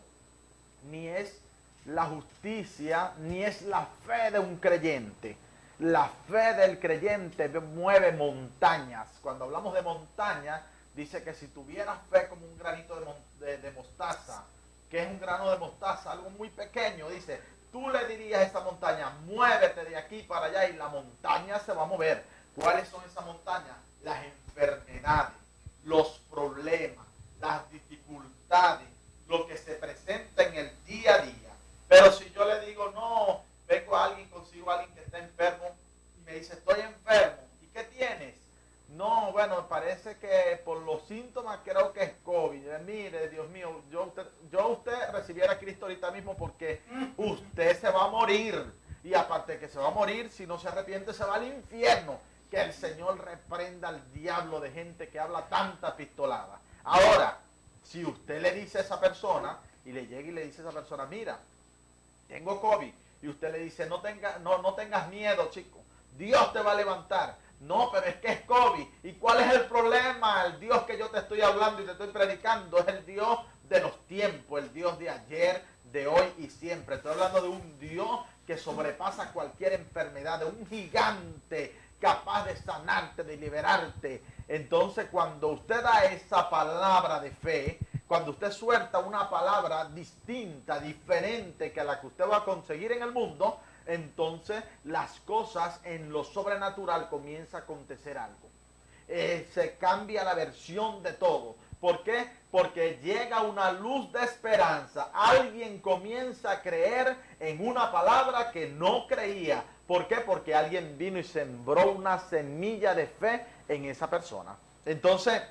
ni es la justicia, ni es la fe de un creyente. La fe del creyente mueve montañas. Cuando hablamos de montaña, dice que si tuvieras fe como un granito de mostaza, que es un grano de mostaza, algo muy pequeño, dice, tú le dirías a esa montaña, muévete de aquí para allá, y la montaña se va a mover. ¿Cuáles son esas montañas? Las enfermedades, los problemas, las dificultades, lo que se presenta en el día a día. Pero si yo le digo, no, vengo a alguien, consigo a alguien que está enfermo y me dice, estoy enfermo, ¿y qué tienes? No, bueno, parece que por los síntomas creo que es COVID. Mire, Dios mío, usted recibiera a Cristo ahorita mismo porque usted se va a morir. Y aparte de que se va a morir, si no se arrepiente, se va al infierno. Que el Señor reprenda al diablo de gente que habla tanta pistolada. Ahora, si usted le dice a esa persona, y le llega y le dice a esa persona, mira, tengo COVID, y usted le dice, no tengas miedo, chico, Dios te va a levantar. No, pero es que es COVID. ¿Y cuál es el problema? El Dios que yo te estoy hablando y te estoy predicando es el Dios de los tiempos, el Dios de ayer, de hoy y siempre. Estoy hablando de un Dios que sobrepasa cualquier enfermedad, de un gigante capaz de sanarte, de liberarte. Entonces, cuando usted da esa palabra de fe, cuando usted suelta una palabra distinta, diferente que la que usted va a conseguir en el mundo, entonces las cosas en lo sobrenatural comienza a acontecer algo. Se cambia la versión de todo. ¿Por qué? Porque llega una luz de esperanza. Alguien comienza a creer en una palabra que no creía. ¿Por qué? Porque alguien vino y sembró una semilla de fe en esa persona. Entonces,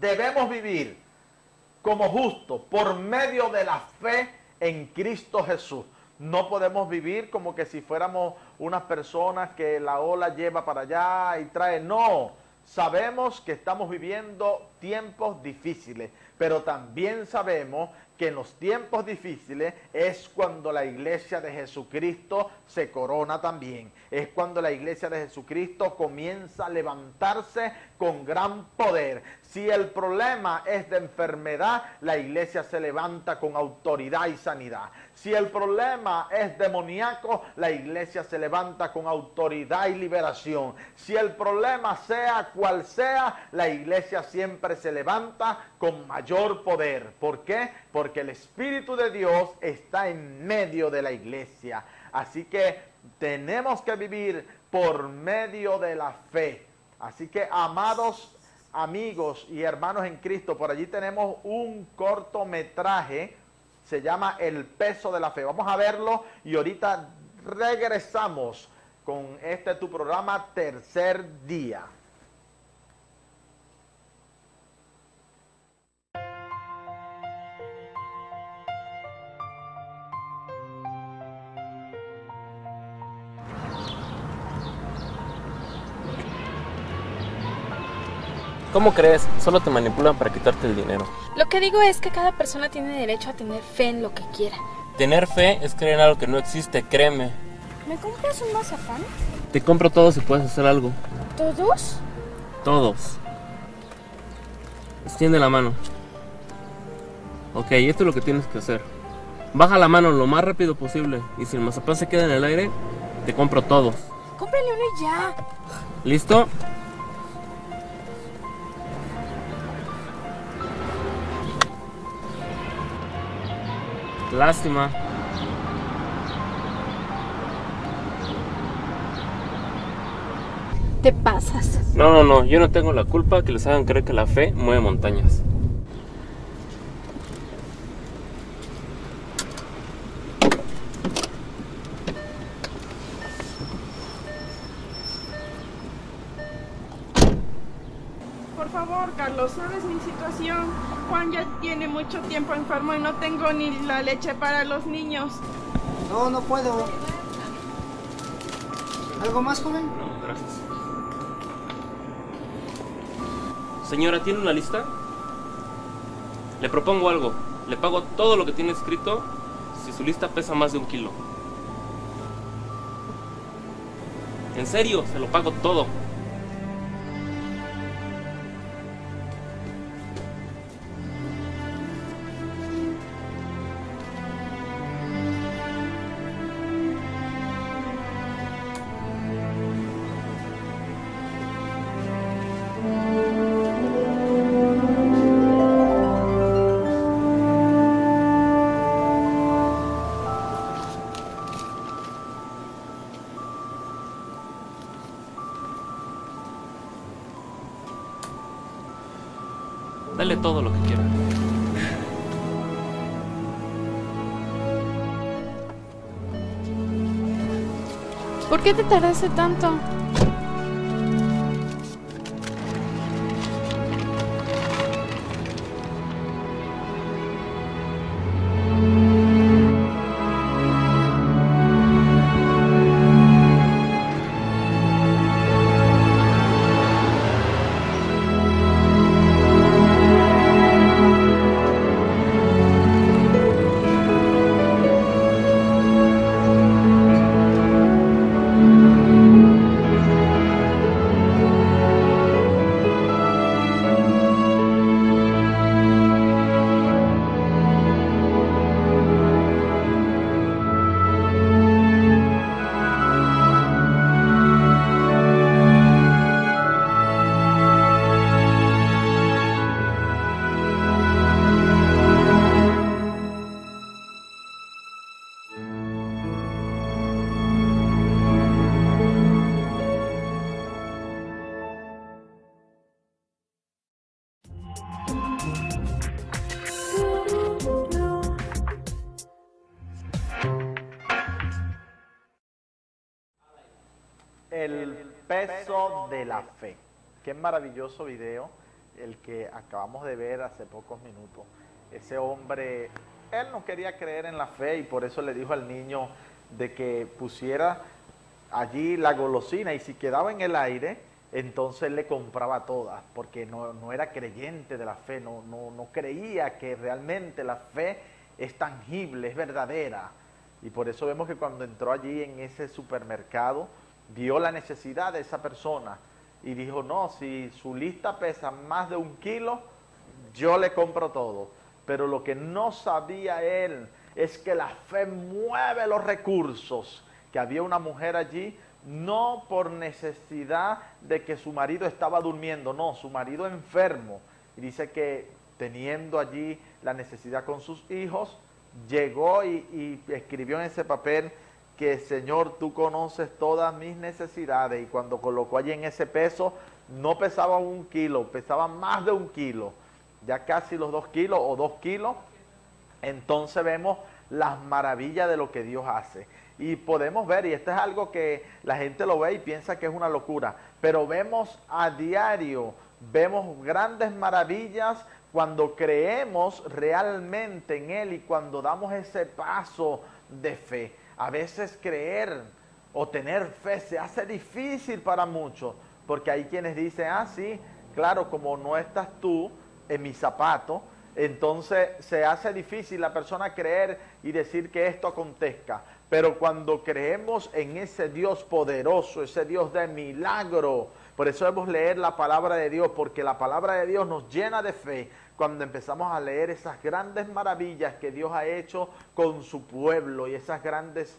debemos vivir como justos por medio de la fe en Cristo Jesús. No podemos vivir como que si fuéramos unas personas que la ola lleva para allá y trae. No, sabemos que estamos viviendo tiempos difíciles, pero también sabemos que en los tiempos difíciles es cuando la iglesia de Jesucristo se corona también. Es cuando la iglesia de Jesucristo comienza a levantarse con gran poder. Si el problema es de enfermedad, la iglesia se levanta con autoridad y sanidad. Si el problema es demoníaco, la iglesia se levanta con autoridad y liberación. Si el problema sea cual sea, la iglesia siempre se levanta con mayor poder. ¿Por qué? Porque el Espíritu de Dios está en medio de la iglesia. Así que tenemos que vivir por medio de la fe. Así que, amados amigos y hermanos en Cristo, por allí tenemos un cortometraje, se llama El peso de la fe. Vamos a verlo y ahorita regresamos con este tu programa Tercer Día. ¿Cómo crees? Solo te manipulan para quitarte el dinero. Lo que digo es que cada persona tiene derecho a tener fe en lo que quiera. Tener fe es creer en algo que no existe, créeme. ¿Me compras un mazapán? Te compro todo si puedes hacer algo. ¿Todos? Todos. Extiende la mano. Ok, esto es lo que tienes que hacer. Baja la mano lo más rápido posible y si el mazapán se queda en el aire, te compro todos. Cómprale uno y ya. ¿Listo? Lástima. Te pasas. No, yo no tengo la culpa que les hagan creer que la fe mueve montañas. Por favor, Carlos, ¿sabes mi situación? Juan ya tiene mucho tiempo enfermo y no tengo ni la leche para los niños. No puedo. ¿Algo más, joven? No, gracias. Señora, ¿tiene una lista? Le propongo algo. Le pago todo lo que tiene escrito si su lista pesa más de 1 kilo. En serio, se lo pago todo. Dale todo lo que quiera. ¿Por qué te tardaste tanto? El peso de la fe. Qué maravilloso video el que acabamos de ver hace pocos minutos. Ese hombre, él no quería creer en la fe y por eso le dijo al niño de que pusiera allí la golosina y si quedaba en el aire, entonces le compraba todas, porque no era creyente de la fe, no creía que realmente la fe es tangible, es verdadera. Y por eso vemos que cuando entró allí en ese supermercado, vio la necesidad de esa persona y dijo, no, si su lista pesa más de 1 kilo, yo le compro todo. Pero lo que no sabía él es que la fe mueve los recursos, que había una mujer allí, no por necesidad de que su marido estaba durmiendo, no, su marido enfermo. Y dice que teniendo allí la necesidad con sus hijos, llegó y escribió en ese papel que Señor, tú conoces todas mis necesidades. Y cuando colocó allí en ese peso, no pesaba 1 kilo, pesaba más de 1 kilo, ya casi los 2 kilos o 2 kilos. Entonces vemos las maravillas de lo que Dios hace. Y podemos ver, y esto es algo que la gente lo ve y piensa que es una locura, pero vemos a diario, vemos grandes maravillas cuando creemos realmente en Él y cuando damos ese paso de fe. A veces creer o tener fe se hace difícil para muchos, porque hay quienes dicen, ah, sí, claro, como no estás tú en mis zapatos, entonces se hace difícil la persona creer y decir que esto acontezca. Pero cuando creemos en ese Dios poderoso, ese Dios de milagro, por eso debemos leer la palabra de Dios, porque la palabra de Dios nos llena de fe cuando empezamos a leer esas grandes maravillas que Dios ha hecho con su pueblo y esas grandes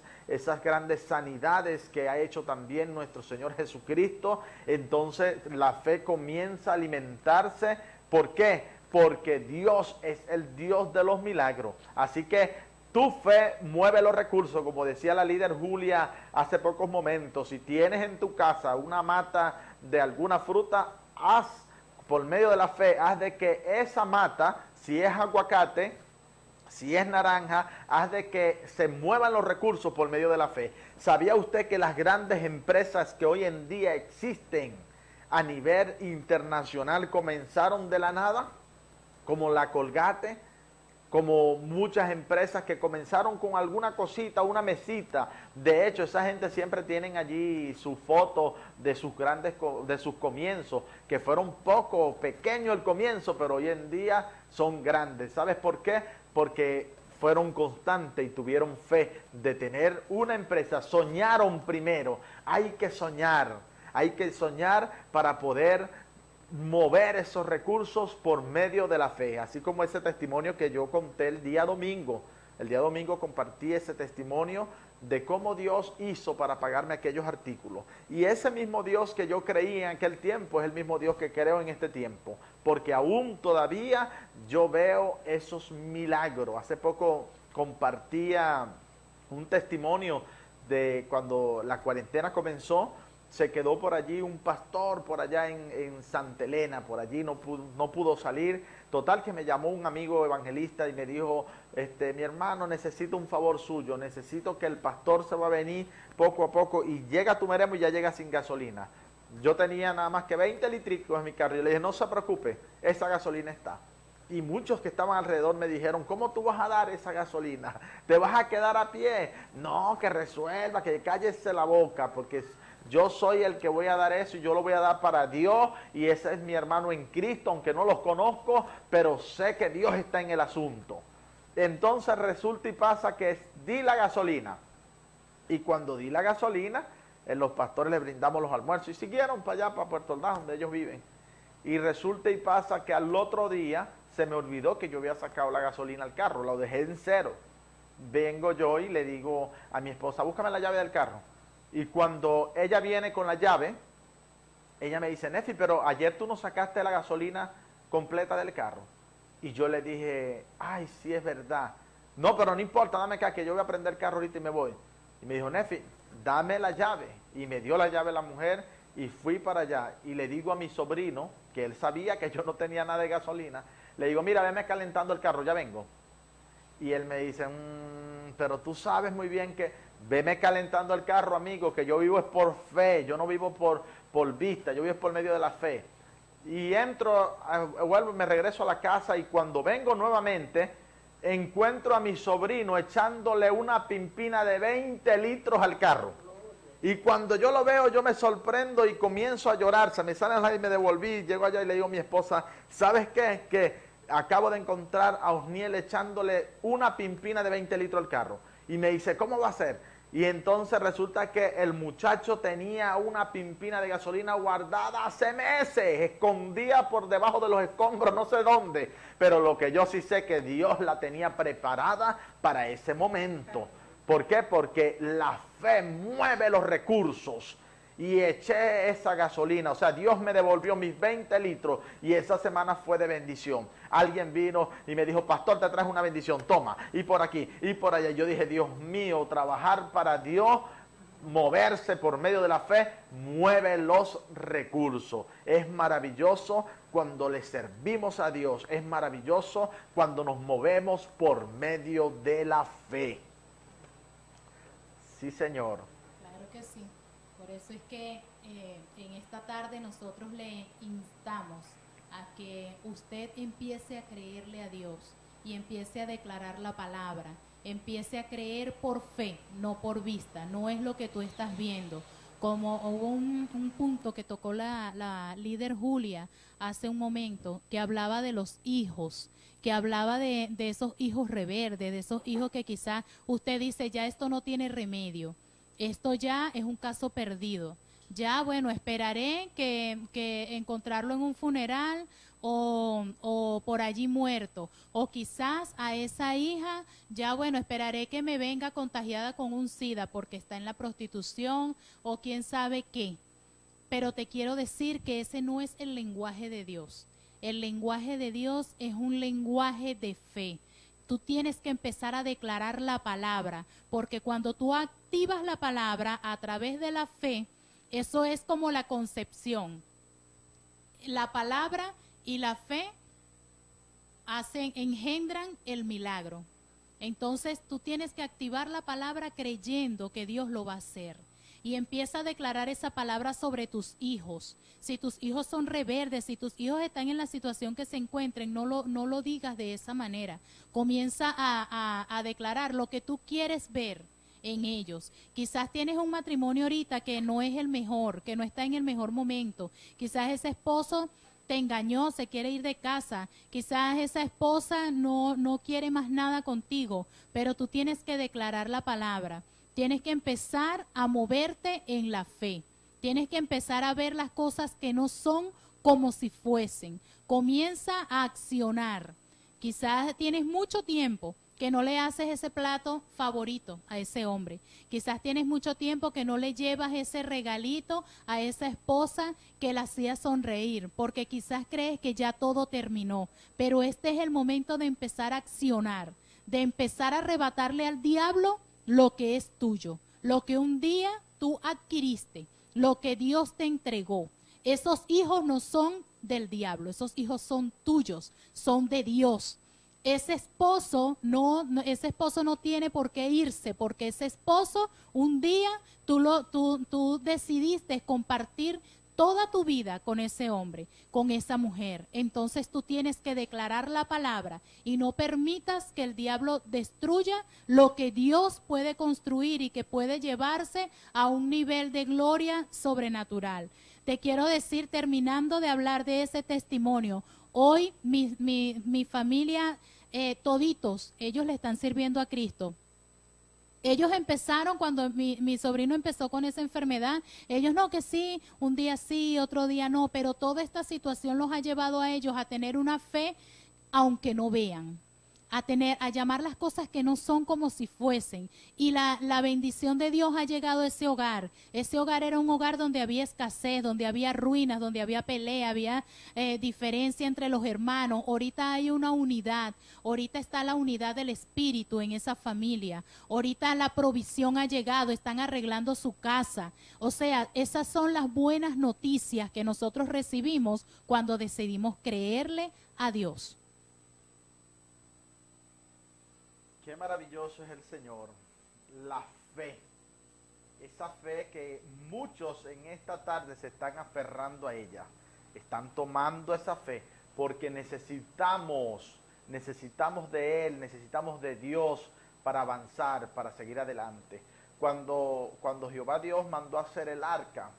sanidades que ha hecho también nuestro Señor Jesucristo. Entonces la fe comienza a alimentarse. ¿Por qué? Porque Dios es el Dios de los milagros. Así que tu fe mueve los recursos, como decía la líder Julia hace pocos momentos. Si tienes en tu casa una mata de alguna fruta, haz por medio de la fe, haz de que esa mata, si es aguacate, si es naranja, haz de que se muevan los recursos por medio de la fe. ¿Sabía usted que las grandes empresas que hoy en día existen a nivel internacional comenzaron de la nada? Como la Colgate, como muchas empresas que comenzaron con alguna cosita, una mesita. De hecho, esa gente siempre tienen allí su foto de sus comienzos, que fueron pequeños el comienzo, pero hoy en día son grandes. ¿Sabes por qué? Porque fueron constantes y tuvieron fe de tener una empresa. Soñaron primero. Hay que soñar para poder mover esos recursos por medio de la fe, así como ese testimonio que yo conté el día domingo. El día domingo compartí ese testimonio de cómo Dios hizo para pagarme aquellos artículos. Y ese mismo Dios que yo creía en aquel tiempo es el mismo Dios que creo en este tiempo, porque aún todavía yo veo esos milagros. Hace poco compartía un testimonio de cuando la cuarentena comenzó. Se quedó por allí un pastor por allá en Santa Elena, por allí no pudo salir. Total que me llamó un amigo evangelista y me dijo, mi hermano, necesito un favor suyo, necesito que el pastor se va a venir poco a poco y llega a Tumeremo y ya llega sin gasolina. Yo tenía nada más que 20 litricos en mi carro y le dije, no se preocupe, esa gasolina está. Y muchos que estaban alrededor me dijeron, ¿cómo tú vas a dar esa gasolina? ¿Te vas a quedar a pie? No, que resuelva, que cállese la boca, porque yo soy el que voy a dar eso y yo lo voy a dar para Dios y ese es mi hermano en Cristo, aunque no los conozco, pero sé que Dios está en el asunto. Entonces resulta y pasa que di la gasolina. Y cuando di la gasolina, los pastores les brindamos los almuerzos y siguieron para allá, para Puerto Ordaz, donde ellos viven. Y resulta y pasa que al otro día se me olvidó que yo había sacado la gasolina al carro, lo dejé en cero. Vengo yo y le digo a mi esposa, búscame la llave del carro. Y cuando ella viene con la llave, ella me dice, Nefi, pero ayer tú no sacaste la gasolina completa del carro. Y yo le dije, ay, sí es verdad. No, pero no importa, dame acá, que yo voy a prender el carro ahorita y me voy. Y me dijo, Nefi, dame la llave. Y me dio la llave la mujer y fui para allá. Y le digo a mi sobrino, que él sabía que yo no tenía nada de gasolina, le digo, mira, veme calentando el carro, ya vengo. Y él me dice, pero tú sabes muy bien que veme calentando el carro, amigo, que yo vivo es por fe, yo no vivo por vista, yo vivo por medio de la fe. Y entro, vuelvo, me regreso a la casa y cuando vengo nuevamente, encuentro a mi sobrino echándole una pimpina de 20 litros al carro. Y cuando yo lo veo, yo me sorprendo y comienzo a llorar, se me salen las lágrimas, me devolví, llego allá y le digo a mi esposa, ¿sabes qué? Que acabo de encontrar a Osniel echándole una pimpina de 20 litros al carro. Y me dice, ¿cómo va a ser? Y entonces resulta que el muchacho tenía una pimpina de gasolina guardada hace meses, escondida por debajo de los escombros, no sé dónde. Pero lo que yo sí sé que Dios la tenía preparada para ese momento. ¿Por qué? Porque la fe mueve los recursos. y eché esa gasolina. O sea, Dios me devolvió mis 20 litros y esa semana fue de bendición. Alguien vino y me dijo, pastor, te traje una bendición, toma, y por aquí, y por allá. Yo dije, Dios mío, trabajar para Dios, moverse por medio de la fe, mueve los recursos. Es maravilloso cuando le servimos a Dios. Es maravilloso cuando nos movemos por medio de la fe. Sí, Señor. Claro que sí. Por eso es que en esta tarde nosotros le instamos a que usted empiece a creerle a Dios y empiece a declarar la palabra. Empiece a creer por fe, no por vista. No es lo que tú estás viendo. Como hubo un punto que tocó la líder Julia hace un momento, que hablaba de los hijos, que hablaba de esos hijos rebeldes, de esos hijos que quizás usted dice, ya esto no tiene remedio, esto ya es un caso perdido. Ya, bueno, esperaré que encontrarlo en un funeral o por allí muerto. O quizás a esa hija, ya, bueno, esperaré que me venga contagiada con un SIDA porque está en la prostitución o quién sabe qué. Pero te quiero decir que ese no es el lenguaje de Dios. El lenguaje de Dios es un lenguaje de fe. Tú tienes que empezar a declarar la palabra, porque cuando tú activas la palabra a través de la fe, eso es como la concepción. La palabra y la fe engendran el milagro. Entonces tú tienes que activar la palabra creyendo que Dios lo va a hacer. Y empieza a declarar esa palabra sobre tus hijos. Si tus hijos son rebeldes, si tus hijos están en la situación que se encuentren, no lo digas de esa manera. Comienza a declarar lo que tú quieres ver en ellos. Quizás tienes un matrimonio ahorita que no es el mejor, que no está en el mejor momento. Quizás ese esposo te engañó, se quiere ir de casa. Quizás esa esposa no quiere más nada contigo, pero tú tienes que declarar la palabra. Tienes que empezar a moverte en la fe. Tienes que empezar a ver las cosas que no son como si fuesen. Comienza a accionar. Quizás tienes mucho tiempo que no le haces ese plato favorito a ese hombre. Quizás tienes mucho tiempo que no le llevas ese regalito a esa esposa que la hacía sonreír, porque quizás crees que ya todo terminó. Pero este es el momento de empezar a accionar, de empezar a arrebatarle al diablo lo que es tuyo, lo que un día tú adquiriste, lo que Dios te entregó. Esos hijos no son del diablo, esos hijos son tuyos, son de Dios. Ese esposo no tiene por qué irse, porque ese esposo un día tú decidiste compartir toda tu vida con ese hombre, con esa mujer. Entonces tú tienes que declarar la palabra y no permitas que el diablo destruya lo que Dios puede construir y que puede llevarse a un nivel de gloria sobrenatural. Te quiero decir, terminando de hablar de ese testimonio, hoy mi familia, toditos, ellos le están sirviendo a Cristo. Ellos empezaron cuando mi sobrino empezó con esa enfermedad. Ellos no, que sí, un día sí, otro día no, pero toda esta situación los ha llevado a ellos a tener una fe aunque no vean, a llamar las cosas que no son como si fuesen. Y la bendición de Dios ha llegado a ese hogar. Ese hogar era un hogar donde había escasez, donde había ruinas, donde había pelea, había diferencia entre los hermanos. Ahorita hay una unidad. Ahorita está la unidad del espíritu en esa familia. Ahorita la provisión ha llegado, están arreglando su casa. O sea, esas son las buenas noticias que nosotros recibimos cuando decidimos creerle a Dios. Qué maravilloso es el Señor, la fe, esa fe que muchos en esta tarde se están aferrando a ella, están tomando esa fe porque necesitamos de Él, necesitamos de Dios para avanzar, para seguir adelante. Cuando Jehová Dios mandó a hacer el arca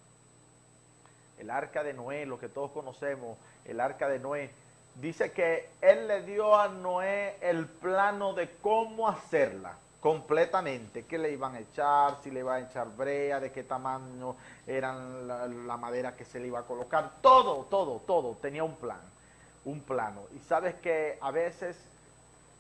de Noé, lo que todos conocemos, el arca de Noé, dice que Él le dio a Noé el plano de cómo hacerla completamente, qué le iban a echar, si le iban a echar brea, de qué tamaño eran la madera que se le iba a colocar, todo, tenía un plano. Y sabes que a veces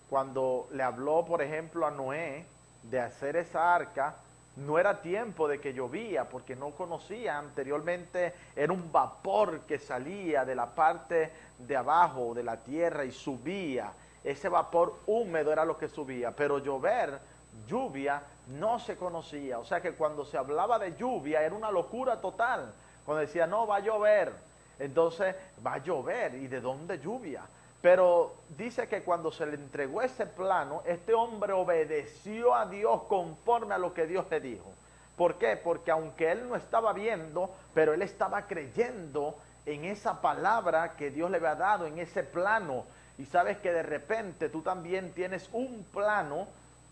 cuando le habló, por ejemplo, a Noé de hacer esa arca, no era tiempo de que llovía, porque no conocía anteriormente, era un vapor que salía de la parte de abajo de la tierra y subía. Ese vapor húmedo era lo que subía, pero llover, lluvia, no se conocía. O sea que cuando se hablaba de lluvia era una locura total. Cuando decía, no, va a llover, entonces va a llover, ¿y de dónde lluvia? Pero dice que cuando se le entregó ese plano, este hombre obedeció a Dios conforme a lo que Dios le dijo. ¿Por qué? Porque aunque él no estaba viendo, pero él estaba creyendo en esa palabra que Dios le había dado, en ese plano. Y sabes que de repente tú también tienes un plano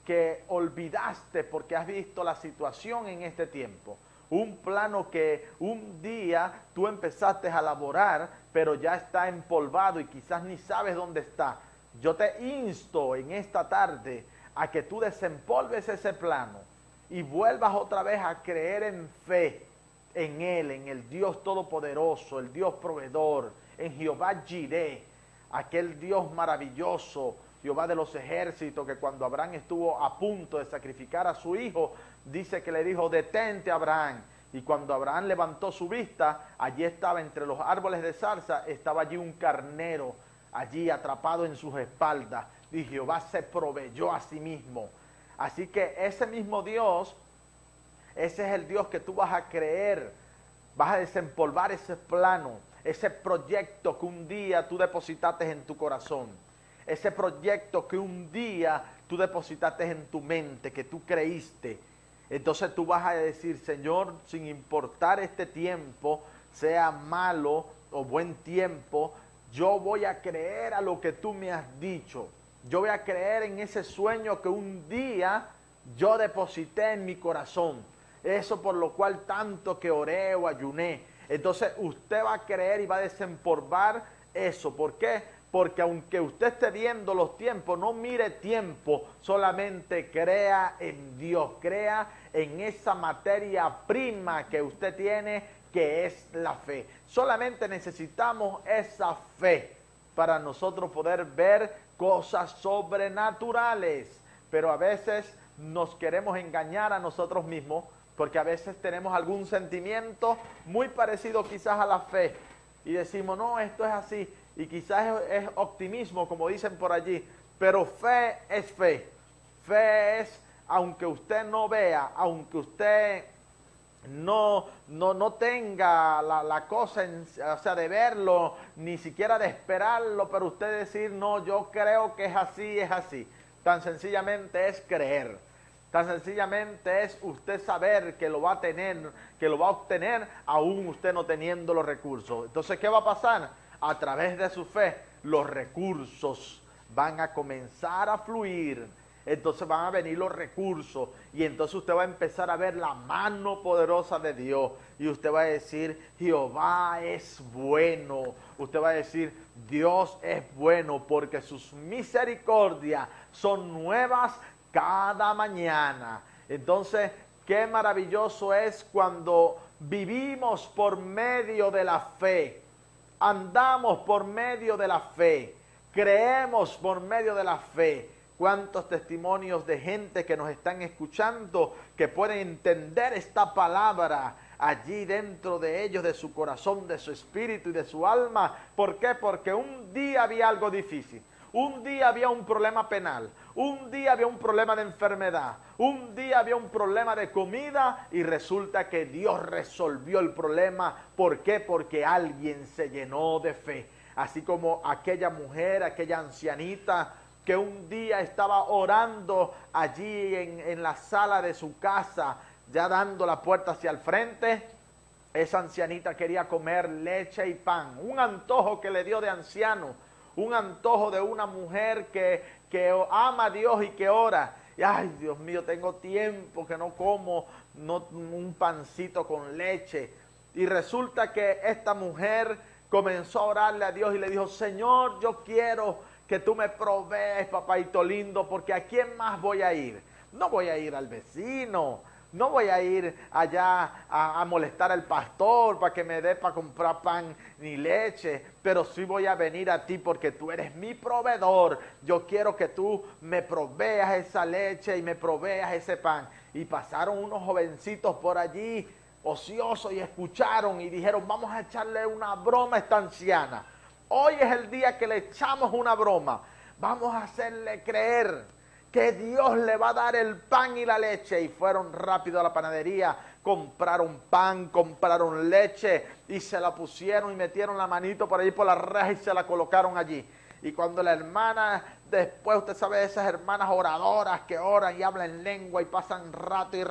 que olvidaste porque has visto la situación en este tiempo. Un plano que un día tú empezaste a elaborar, pero ya está empolvado y quizás ni sabes dónde está. Yo te insto en esta tarde a que tú desempolves ese plano y vuelvas otra vez a creer en fe, en Él, en el Dios Todopoderoso, el Dios Proveedor, en Jehová Jireh, aquel Dios maravilloso, Jehová de los ejércitos, que cuando Abraham estuvo a punto de sacrificar a su hijo, dice que le dijo, detente Abraham. Y cuando Abraham levantó su vista, allí estaba entre los árboles de zarza, estaba allí un carnero, allí atrapado en sus espaldas. Y Jehová se proveyó a sí mismo. Así que ese mismo Dios, ese es el Dios que tú vas a creer, vas a desempolvar ese plano, ese proyecto que un día tú depositaste en tu corazón. Ese proyecto que un día tú depositaste en tu mente, que tú creíste. Entonces tú vas a decir, Señor, sin importar este tiempo, sea malo o buen tiempo, yo voy a creer a lo que tú me has dicho. Yo voy a creer en ese sueño que un día yo deposité en mi corazón. Eso por lo cual tanto que oré o ayuné. Entonces usted va a creer y va a desempolvar eso. ¿Por qué? Porque aunque usted esté viendo los tiempos, no mire tiempo, solamente crea en Dios, crea en esa materia prima que usted tiene, que es la fe. Solamente necesitamos esa fe para nosotros poder ver cosas sobrenaturales. Pero a veces nos queremos engañar a nosotros mismos, porque a veces tenemos algún sentimiento muy parecido quizás a la fe, y decimos, no, esto es así. Y quizás es optimismo, como dicen por allí, pero fe es fe. Fe es, aunque usted no vea, aunque usted no tenga la cosa, o sea, de verlo, ni siquiera de esperarlo, pero usted decir, no, yo creo que es así, es así. Tan sencillamente es creer. Tan sencillamente es usted saber que lo va a tener, que lo va a obtener, aún usted no teniendo los recursos. Entonces, ¿qué va a pasar? A través de su fe, los recursos van a comenzar a fluir. Entonces van a venir los recursos y entonces usted va a empezar a ver la mano poderosa de Dios. Y usted va a decir, Jehová es bueno. Usted va a decir, Dios es bueno porque sus misericordias son nuevas cada mañana. Entonces, qué maravilloso es cuando vivimos por medio de la fe. Andamos por medio de la fe, creemos por medio de la fe. ¿Cuántos testimonios de gente que nos están escuchando que pueden entender esta palabra allí dentro de ellos, de su corazón, de su espíritu y de su alma? ¿Por qué? Porque un día había algo difícil. Un día había un problema penal, un día había un problema de enfermedad, un día había un problema de comida y resulta que Dios resolvió el problema. ¿Por qué? Porque alguien se llenó de fe. Así como aquella mujer, aquella ancianita que un día estaba orando allí en la sala de su casa, ya dando la puerta hacia el frente. Esa ancianita quería comer leche y pan, un antojo que le dio de anciano. Un antojo de una mujer que ama a Dios y que ora. Y, ay, Dios mío, tengo tiempo que no como un pancito con leche. Y resulta que esta mujer comenzó a orarle a Dios y le dijo, Señor, yo quiero que tú me provees, papaito lindo, porque ¿a quién más voy a ir? No voy a ir al vecino. No voy a ir allá a molestar al pastor para que me dé para comprar pan ni leche, pero sí voy a venir a ti porque tú eres mi proveedor. Yo quiero que tú me proveas esa leche y me proveas ese pan. y pasaron unos jovencitos por allí ociosos y escucharon y dijeron, vamos a echarle una broma a esta anciana. Hoy es el día que le echamos una broma. Vamos a hacerle creer que Dios le va a dar el pan y la leche. Y fueron rápido a la panadería, compraron pan, compraron leche y se la pusieron y metieron la manito por ahí por la reja y se la colocaron allí. Y cuando la hermana, después usted sabe, esas hermanas oradoras que oran y hablan en lengua y pasan rato y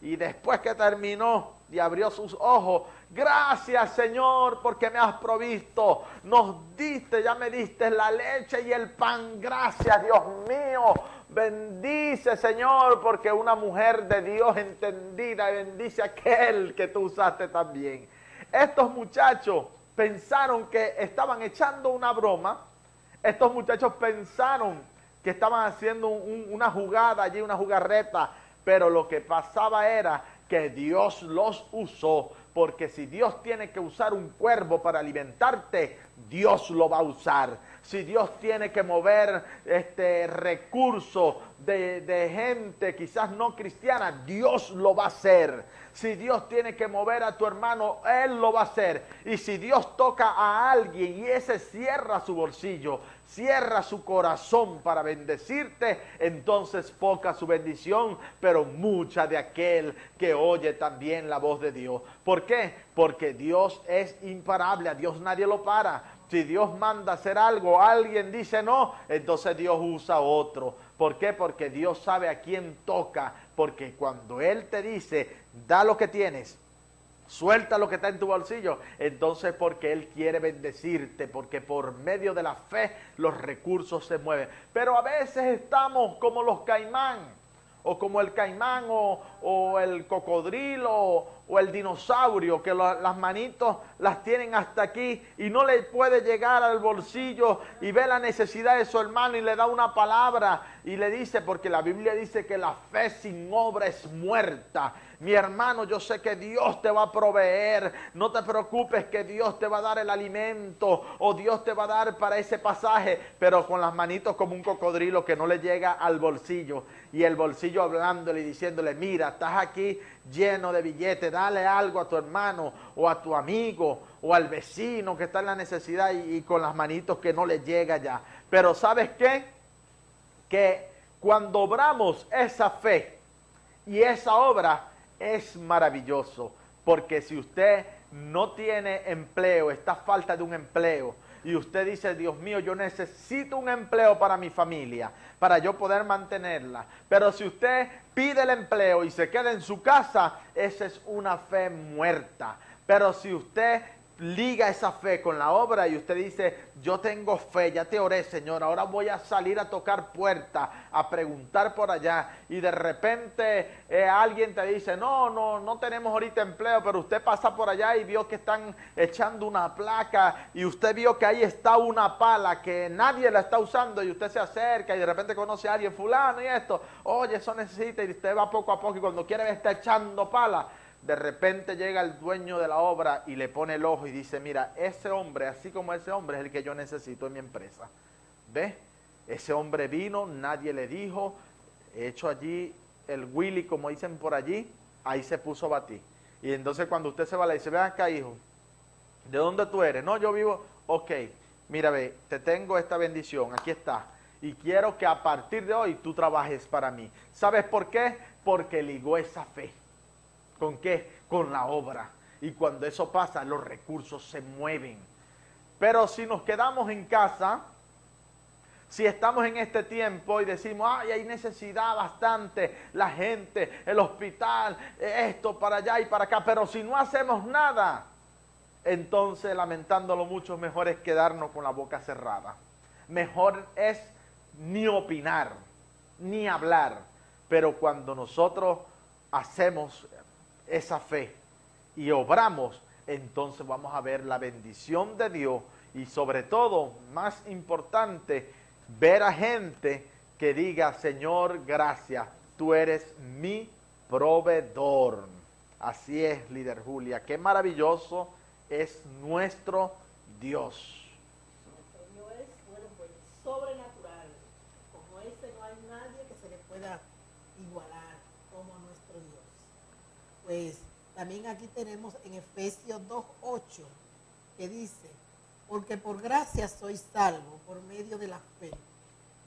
y después que terminó y abrió sus ojos, gracias Señor porque me has provisto, nos diste, ya me diste la leche y el pan, gracias Dios mío, bendice Señor porque una mujer de Dios entendida, bendice a aquel que tú usaste también. Estos muchachos pensaron que estaban echando una broma, estos muchachos pensaron que estaban haciendo una jugada allí, una jugarreta, pero lo que pasaba era que Dios los usó, porque si Dios tiene que usar un cuervo para alimentarte, Dios lo va a usar. Si Dios tiene que mover recurso de gente quizás no cristiana, Dios lo va a hacer. Si Dios tiene que mover a tu hermano, Él lo va a hacer. Y si Dios toca a alguien y ese cierra su bolsillo, cierra su corazón para bendecirte, entonces poca su bendición, pero mucha de aquel que oye también la voz de Dios. ¿Por qué? Porque Dios es imparable, a Dios nadie lo para. Si Dios manda hacer algo, alguien dice no, entonces Dios usa a otro. ¿Por qué? Porque Dios sabe a quién toca, porque cuando Él te dice, da lo que tienes, suelta lo que está en tu bolsillo, entonces porque Él quiere bendecirte, porque por medio de la fe los recursos se mueven. Pero a veces estamos como los caimán, o como el caimán, o el cocodrilo, o el dinosaurio, que las manitos las tienen hasta aquí y no le puede llegar al bolsillo y ve la necesidad de su hermano y le da una palabra y le dice, porque la Biblia dice que la fe sin obra es muerta. Mi hermano, yo sé que Dios te va a proveer, no te preocupes que Dios te va a dar el alimento o Dios te va a dar para ese pasaje, pero con las manitos como un cocodrilo que no le llega al bolsillo y el bolsillo hablándole y diciéndole, mira, estás aquí lleno de billetes, dale algo a tu hermano o a tu amigo o al vecino que está en la necesidad y con las manitos que no le llega ya. Pero ¿sabes qué? Que cuando obramos esa fe y esa obra es maravilloso, porque si usted no tiene empleo, está a falta de un empleo, y usted dice, Dios mío, yo necesito un empleo para mi familia, para yo poder mantenerla. Pero si usted pide el empleo y se queda en su casa, esa es una fe muerta. Pero si usted liga esa fe con la obra y usted dice, yo tengo fe, ya te oré Señor, ahora voy a salir a tocar puertas, a preguntar por allá, y de repente alguien te dice, no tenemos ahorita empleo, pero usted pasa por allá y vio que están echando una placa y usted vio que ahí está una pala que nadie la está usando y usted se acerca y de repente conoce a alguien, fulano y esto, oye, eso necesita, y usted va poco a poco y cuando quiere ver está echando pala. De repente llega el dueño de la obra y le pone el ojo y dice, mira, ese hombre, así como ese hombre, es el que yo necesito en mi empresa. ¿Ves? Ese hombre vino, nadie le dijo, he hecho allí el Willy, como dicen por allí, ahí se puso a batir. Y entonces cuando usted se va, le dice, ven acá, hijo, ¿de dónde tú eres? No, yo vivo, ok, mira, ve, te tengo esta bendición, aquí está. Y quiero que a partir de hoy tú trabajes para mí. ¿Sabes por qué? Porque ligó esa fe. ¿Con qué? Con la obra. Y cuando eso pasa, los recursos se mueven. Pero si nos quedamos en casa, si estamos en este tiempo y decimos, ay, hay necesidad bastante, la gente, el hospital, esto para allá y para acá, pero si no hacemos nada, entonces, lamentándolo mucho, mejor es quedarnos con la boca cerrada. Mejor es ni opinar, ni hablar. Pero cuando nosotros hacemos esa fe y obramos, entonces vamos a ver la bendición de Dios y sobre todo, más importante, ver a gente que diga, Señor, gracias, tú eres mi proveedor. Así es, líder Julia, qué maravilloso es nuestro Dios. El Señor es, bueno, pues sobrenatural, como ese no hay nadie que se le pueda igualar. pues también aquí tenemos en Efesios 2:8, que dice, porque por gracia sois salvos por medio de la fe.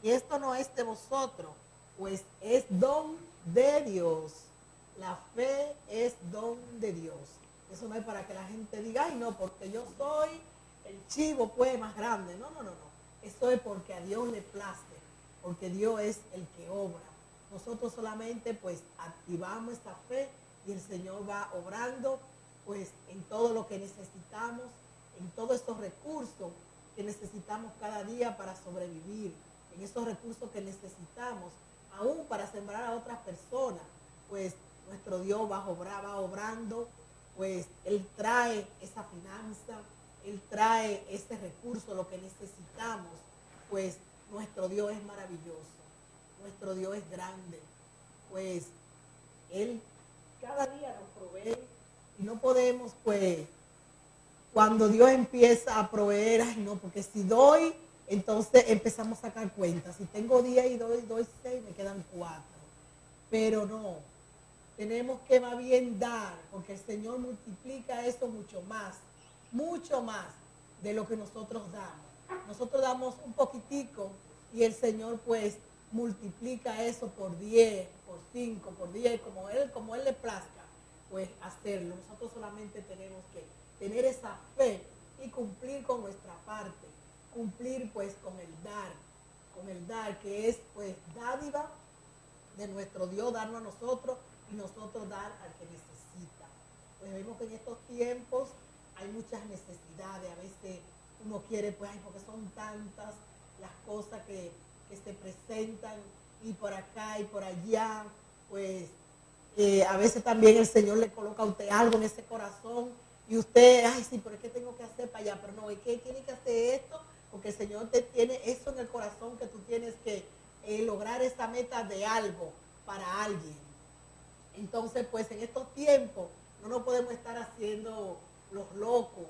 Y esto no es de vosotros, pues es don de Dios. La fe es don de Dios. Eso no es para que la gente diga, ay no, porque yo soy el chivo pues más grande. No, no, no, no. Eso es porque a Dios le place, porque Dios es el que obra. Nosotros solamente pues activamos esta fe y el Señor va obrando pues en todo lo que necesitamos, en todos estos recursos que necesitamos cada día para sobrevivir, en esos recursos que necesitamos, aún para sembrar a otras personas, pues nuestro Dios va obrando, pues Él trae esa finanza, Él trae ese recurso, lo que necesitamos, pues nuestro Dios es maravilloso, nuestro Dios es grande, pues Él cada día nos provee y no podemos, pues, cuando Dios empieza a proveer, ay no, porque si doy, entonces empezamos a sacar cuentas. Si tengo 10 y doy 6, me quedan 4. Pero no, tenemos que más bien dar, porque el Señor multiplica eso mucho más de lo que nosotros damos. Nosotros damos un poquitico y el Señor pues multiplica eso por 10, por 5, por 10, como Él le plazca, pues hacerlo. Nosotros solamente tenemos que tener esa fe y cumplir con nuestra parte, cumplir pues con el dar que es pues dádiva de nuestro Dios, darnos a nosotros y nosotros dar al que necesita. Pues vemos que en estos tiempos hay muchas necesidades, a veces uno quiere pues, ay, porque son tantas las cosas que se presentan y por acá y por allá, pues a veces también el Señor le coloca a usted algo en ese corazón y usted, ay sí, pero es que tengo que hacer para allá, pero no, es que tiene que hacer esto, porque el Señor te tiene eso en el corazón que tú tienes que lograr esa meta de algo para alguien. Entonces, pues en estos tiempos no nos podemos estar haciendo los locos,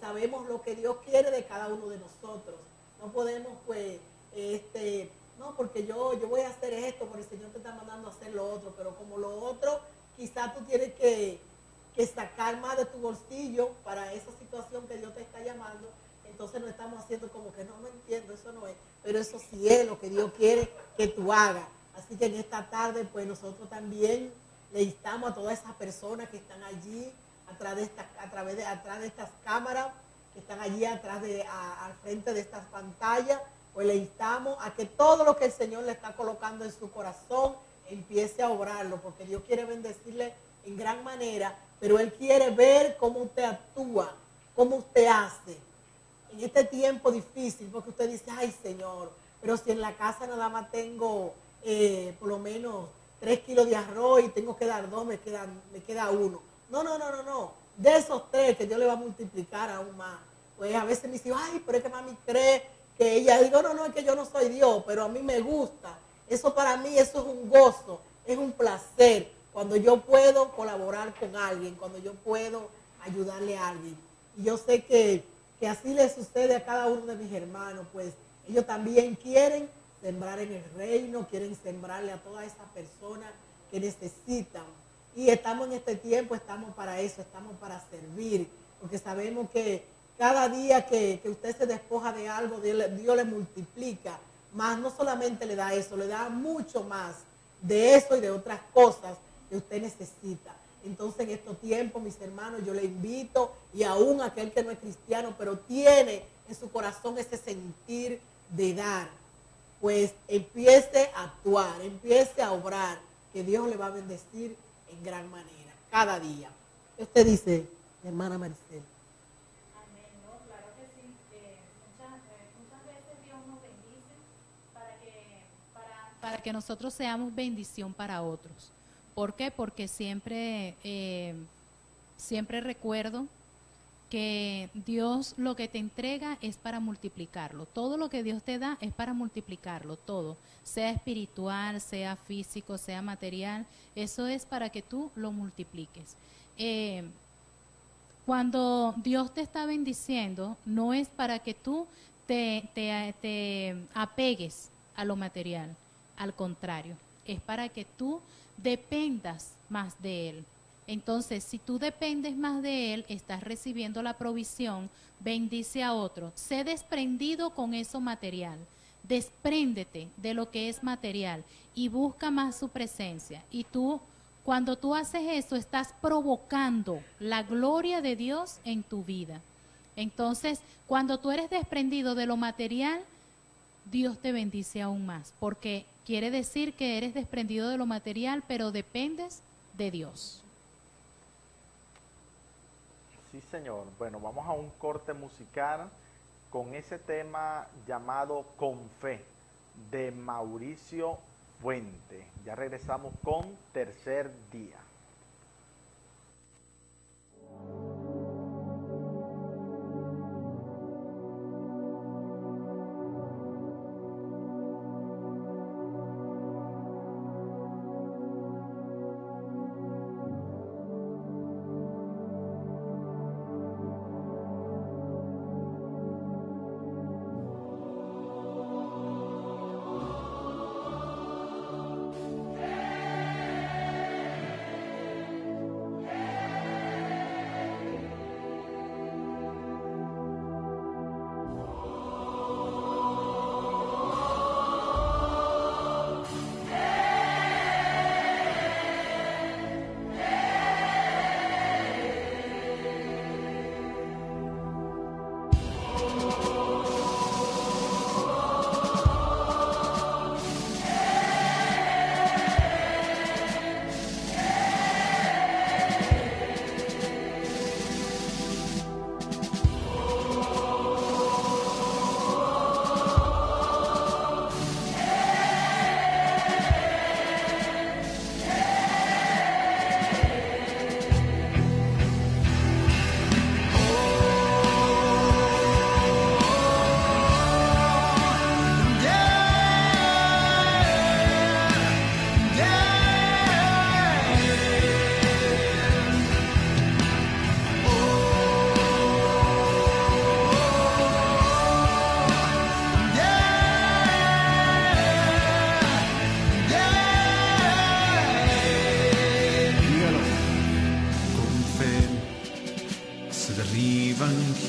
sabemos lo que Dios quiere de cada uno de nosotros. No podemos, pues, no, porque yo voy a hacer esto, porque el Señor te está mandando a hacer lo otro, pero como lo otro, quizás tú tienes que sacar más de tu bolsillo para esa situación que Dios te está llamando. Entonces no estamos haciendo como que no entiendo, eso no es, pero eso sí es lo que Dios quiere que tú hagas. Así que en esta tarde, pues nosotros también le instamos a todas esas personas que están allí, atrás de estas cámaras, que están allí al frente de estas pantallas, pues le instamos a que todo lo que el Señor le está colocando en su corazón empiece a obrarlo, porque Dios quiere bendecirle en gran manera, pero Él quiere ver cómo usted actúa, cómo usted hace. En este tiempo difícil, porque usted dice, ay Señor, pero si en la casa nada más tengo por lo menos 3 kilos de arroz y tengo que dar 2, me queda 1. No. De esos 3 que Dios le va a multiplicar aún más. Pues a veces me dice, ay, pero es que mami cree que ella, digo, no, es que yo no soy Dios, pero a mí me gusta. Eso para mí, eso es un gozo, es un placer. Cuando yo puedo colaborar con alguien, cuando yo puedo ayudarle a alguien. Y yo sé que así le sucede a cada uno de mis hermanos, pues ellos también quieren sembrar en el reino, quieren sembrarle a todas esas personas que necesitan. Y estamos en este tiempo, estamos para eso, estamos para servir, porque sabemos que cada día que usted se despoja de algo, Dios le multiplica, más no solamente le da eso, le da mucho más de eso y de otras cosas que usted necesita. Entonces en estos tiempos, mis hermanos, yo le invito, y aún aquel que no es cristiano, pero tiene en su corazón ese sentir de dar, pues empiece a actuar, empiece a obrar, que Dios le va a bendecir en gran manera, cada día. ¿Qué usted dice, hermana Maricel? Amén, ¿no? Claro que sí. Muchas veces Dios nos bendice para que nosotros seamos bendición para otros. ¿Por qué? Porque siempre recuerdo que Dios lo que te entrega es para multiplicarlo. Todo lo que Dios te da es para multiplicarlo, todo. Sea espiritual, sea físico, sea material. Eso es para que tú lo multipliques. Cuando Dios te está bendiciendo, no es para que tú te apegues a lo material. Al contrario, es para que tú dependas más de Él. Entonces, si tú dependes más de Él, estás recibiendo la provisión, bendice a otro. Sé desprendido con eso material. Despréndete de lo que es material y busca más su presencia. Y tú, cuando tú haces eso, estás provocando la gloria de Dios en tu vida. Entonces, cuando tú eres desprendido de lo material, Dios te bendice aún más, porque quiere decir que eres desprendido de lo material, pero dependes de Dios. Sí, señor. Bueno, vamos a un corte musical con ese tema llamado Con Fe, de Mauricio Fuente. Ya regresamos con Tercer Día.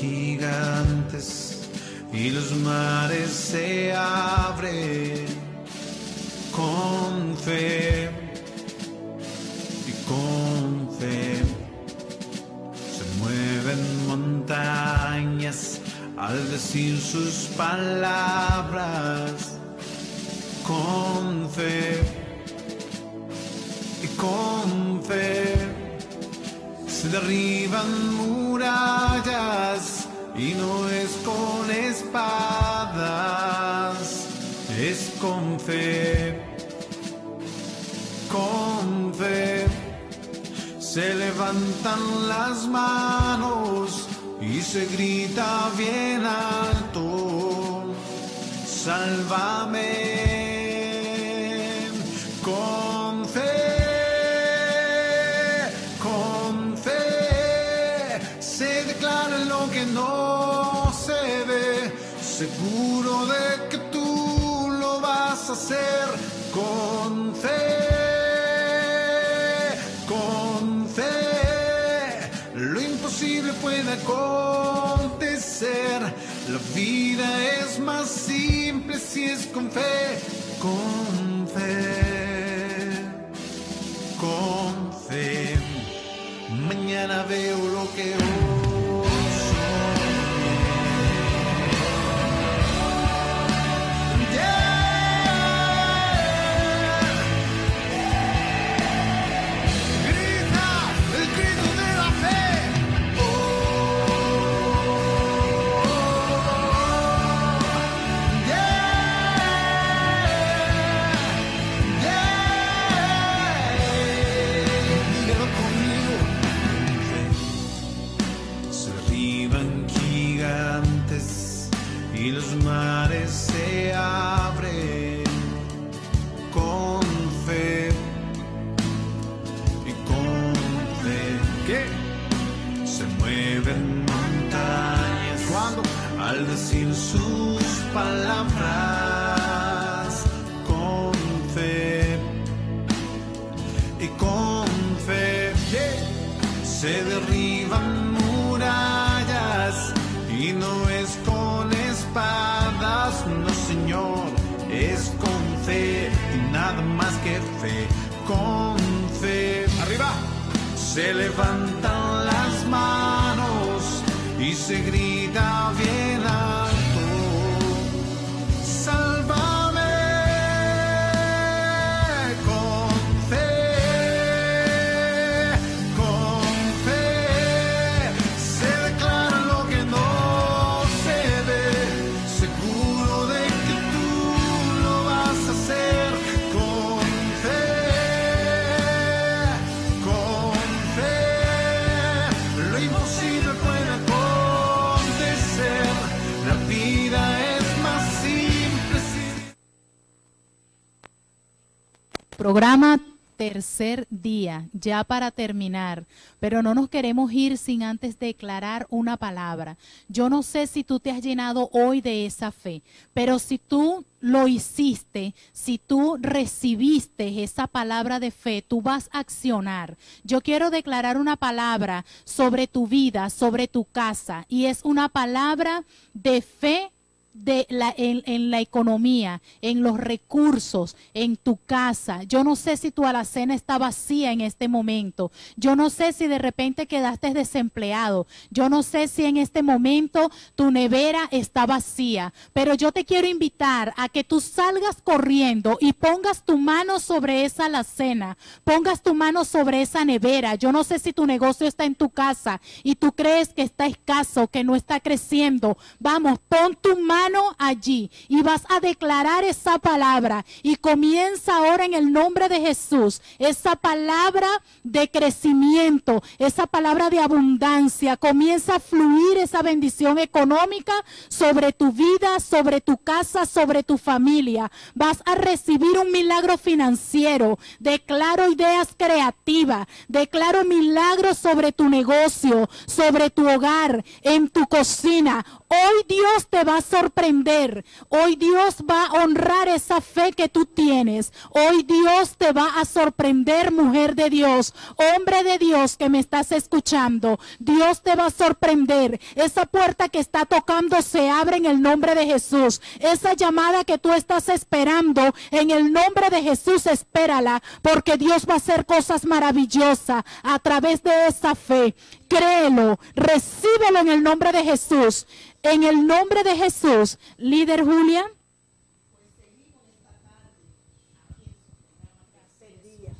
gigantes y los mares se abren con fe y con fe. Se mueven montañas al decir sus palabras con fe y con fe. Se derriban murallas y no es con espadas, es con fe, con fe. Se levantan las manos y se grita bien alto, sálvame, con fe. Lo que no se ve, seguro de que tú lo vas a hacer con fe, con fe. Lo imposible puede acontecer, la vida es más simple si es con fe, con fe, con fe. Mañana veo lo que hoy. Y los mares se abren con fe y con fe. ¿Qué? Se mueven montañas cuando al decir sus palabras con fe y con fe. ¿Qué? se derriban murallas y no es con espadas, no señor, es con fe y nada más que fe, con fe. Arriba. Se levantan las manos y se grita bien alto, sálvame con fe, se declara lo que no se ve, seguro de que tú lo vas a hacer con fe. Lo imposible puede acontecer. La vida es más simple. Programa tercer día, ya para terminar, pero no nos queremos ir sin antes declarar una palabra. Yo no sé si tú te has llenado hoy de esa fe, pero si tú lo hiciste, si tú recibiste esa palabra de fe, tú vas a accionar. Yo quiero declarar una palabra sobre tu vida, sobre tu casa, y es una palabra de fe en la economía, en los recursos, en tu casa. Yo no sé si tu alacena está vacía en este momento. Yo no sé si de repente quedaste desempleado. Yo no sé si en este momento tu nevera está vacía. Pero yo te quiero invitar a que tú salgas corriendo y pongas tu mano sobre esa alacena. Pongas tu mano sobre esa nevera. Yo no sé si tu negocio está en tu casa y tú crees que está escaso, que no está creciendo. Vamos, pon tu mano allí y vas a declarar esa palabra y comienza ahora en el nombre de Jesús esa palabra de crecimiento, esa palabra de abundancia. Comienza a fluir esa bendición económica sobre tu vida, sobre tu casa, sobre tu familia. Vas a recibir un milagro financiero. Declaro ideas creativas, declaro milagros sobre tu negocio, sobre tu hogar, en tu cocina. Hoy Dios te va a sorprender. Hoy Dios va a honrar esa fe que tú tienes. Hoy Dios te va a sorprender, mujer de Dios, hombre de Dios que me estás escuchando. Dios te va a sorprender. Esa puerta que está tocando se abre en el nombre de Jesús. Esa llamada que tú estás esperando, en el nombre de Jesús, espérala, porque Dios va a hacer cosas maravillosas a través de esa fe. Créelo, recíbelo en el nombre de Jesús. En el nombre de Jesús. Líder Julia. Pues seguimos esta tarde aquí en su programa Tercer Día.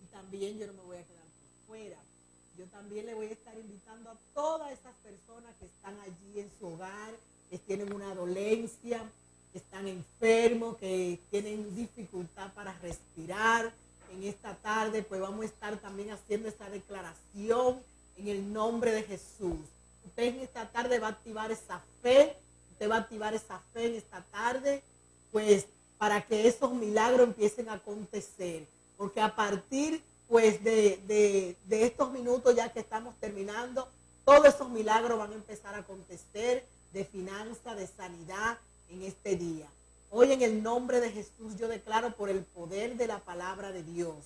Y también yo no me voy a quedar por fuera. Yo también le voy a estar invitando a todas esas personas que están allí en su hogar, que tienen una dolencia, que están enfermos, que tienen dificultad para respirar. En esta tarde pues vamos a estar también haciendo esta declaración en el nombre de Jesús. Usted en esta tarde va a activar esa fe, usted va a activar esa fe en esta tarde, pues para que esos milagros empiecen a acontecer. Porque a partir pues de estos minutos ya que estamos terminando, todos esos milagros van a empezar a acontecer de finanzas, de sanidad en este día. Hoy en el nombre de Jesús yo declaro por el poder de la palabra de Dios,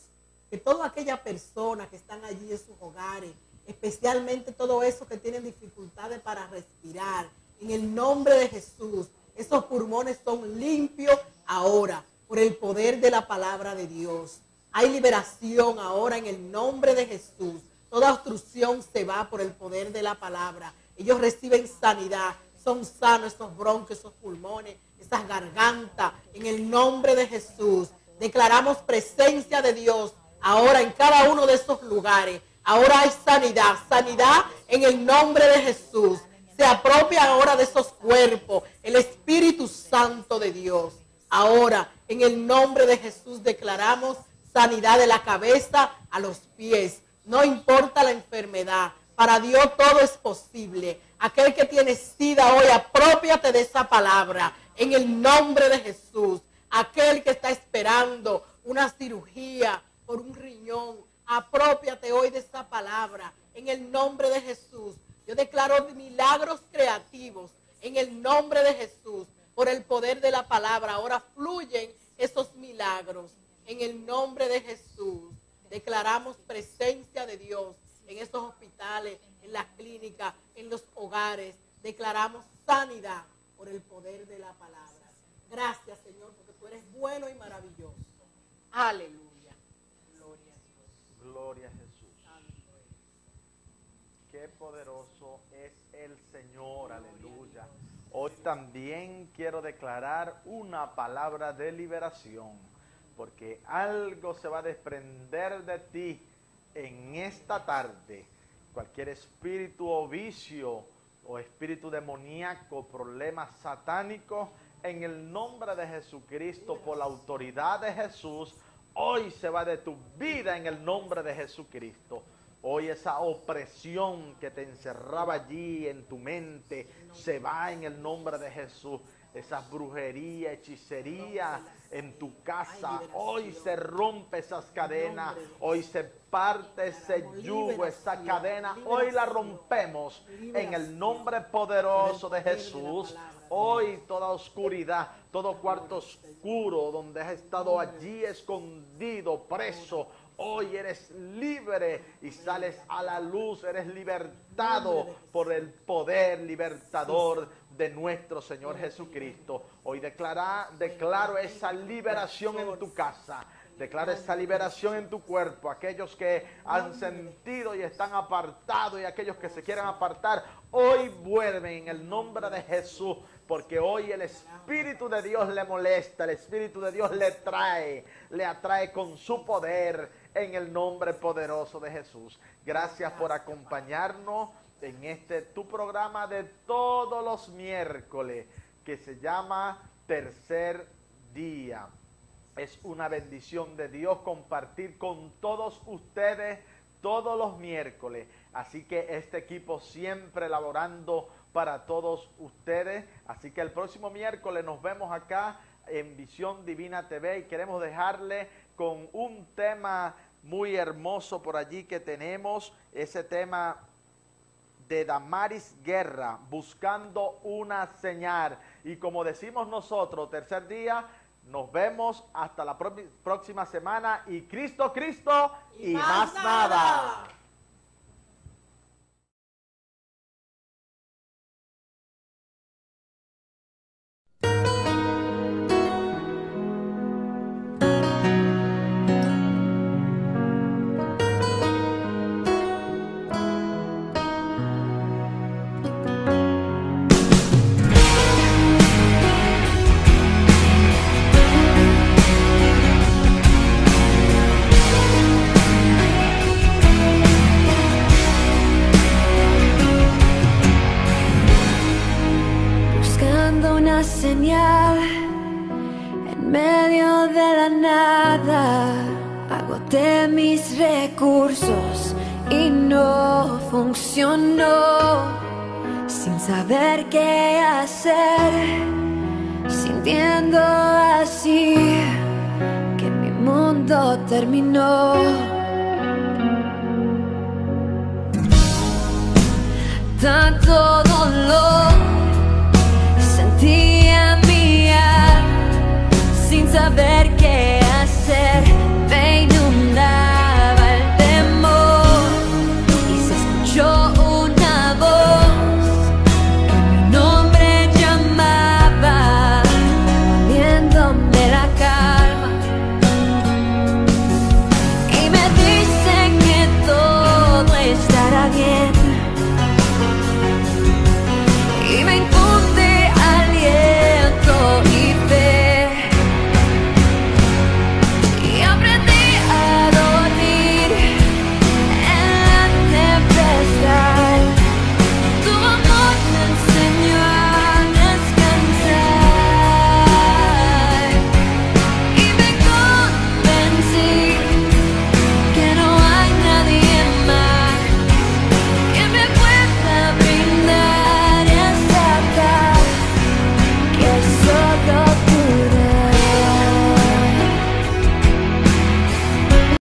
que toda aquella persona que están allí en sus hogares, especialmente todo eso que tienen dificultades para respirar, en el nombre de Jesús, esos pulmones son limpios ahora por el poder de la palabra de Dios. Hay liberación ahora en el nombre de Jesús. Toda obstrucción se va por el poder de la palabra. Ellos reciben sanidad, son sanos esos bronquios, esos pulmones, esas gargantas, en el nombre de Jesús. Declaramos presencia de Dios ahora en cada uno de esos lugares. Ahora hay sanidad, sanidad en el nombre de Jesús. Se apropia ahora de esos cuerpos el Espíritu Santo de Dios. Ahora, en el nombre de Jesús, declaramos sanidad de la cabeza a los pies. No importa la enfermedad, para Dios todo es posible. Aquel que tiene SIDA hoy, aprópiate de esa palabra. En el nombre de Jesús. Aquel que está esperando una cirugía por un riñón, aprópiate hoy de esa palabra, en el nombre de Jesús. Yo declaro milagros creativos, en el nombre de Jesús, por el poder de la palabra. Ahora fluyen esos milagros, en el nombre de Jesús. Declaramos presencia de Dios en estos hospitales, en las clínicas, en los hogares. Declaramos sanidad por el poder de la palabra. Gracias, Señor, porque tú eres bueno y maravilloso. Aleluya. Gloria a Dios. Gloria a Jesús. Qué poderoso es el Señor, aleluya. Hoy también quiero declarar una palabra de liberación, porque algo se va a desprender de ti en esta tarde. Cualquier espíritu o vicio o espíritu demoníaco, problema satánico, en el nombre de Jesucristo, por la autoridad de Jesús, hoy se va de tu vida en el nombre de Jesucristo. Hoy esa opresión que te encerraba allí en tu mente se va en el nombre de Jesús. Esa brujería, hechicería en tu casa, hoy se rompe esas cadenas, hoy se parte ese yugo, esa cadena, hoy la rompemos en el nombre poderoso de Jesús. Hoy toda oscuridad, todo cuarto oscuro donde has estado allí escondido, preso, hoy eres libre y sales a la luz, eres libertado por el poder libertador de nuestro Señor Jesucristo. Hoy declaro esa liberación en tu casa. Declara esa liberación en tu cuerpo. Aquellos que han sentido y están apartados y aquellos que se quieran apartar, hoy vuelven en el nombre de Jesús, porque hoy el Espíritu de Dios le molesta, el Espíritu de Dios le atrae con su poder en el nombre poderoso de Jesús. Gracias por acompañarnos en tu programa de todos los miércoles, que se llama Tercer Día. Es una bendición de Dios compartir con todos ustedes todos los miércoles. Así que este equipo siempre laborando para todos ustedes. Así que el próximo miércoles nos vemos acá en Visión Divina TV y queremos dejarle con un tema muy hermoso por allí que tenemos. Ese tema de Damaris Guerra, buscando una señal. Y como decimos nosotros, tercer día. Nos vemos hasta la próxima semana y Cristo, Cristo y más nada. Señal en medio de la nada, agoté mis recursos y no funcionó, sin saber qué hacer, sintiendo así que mi mundo terminó. Tanto dolor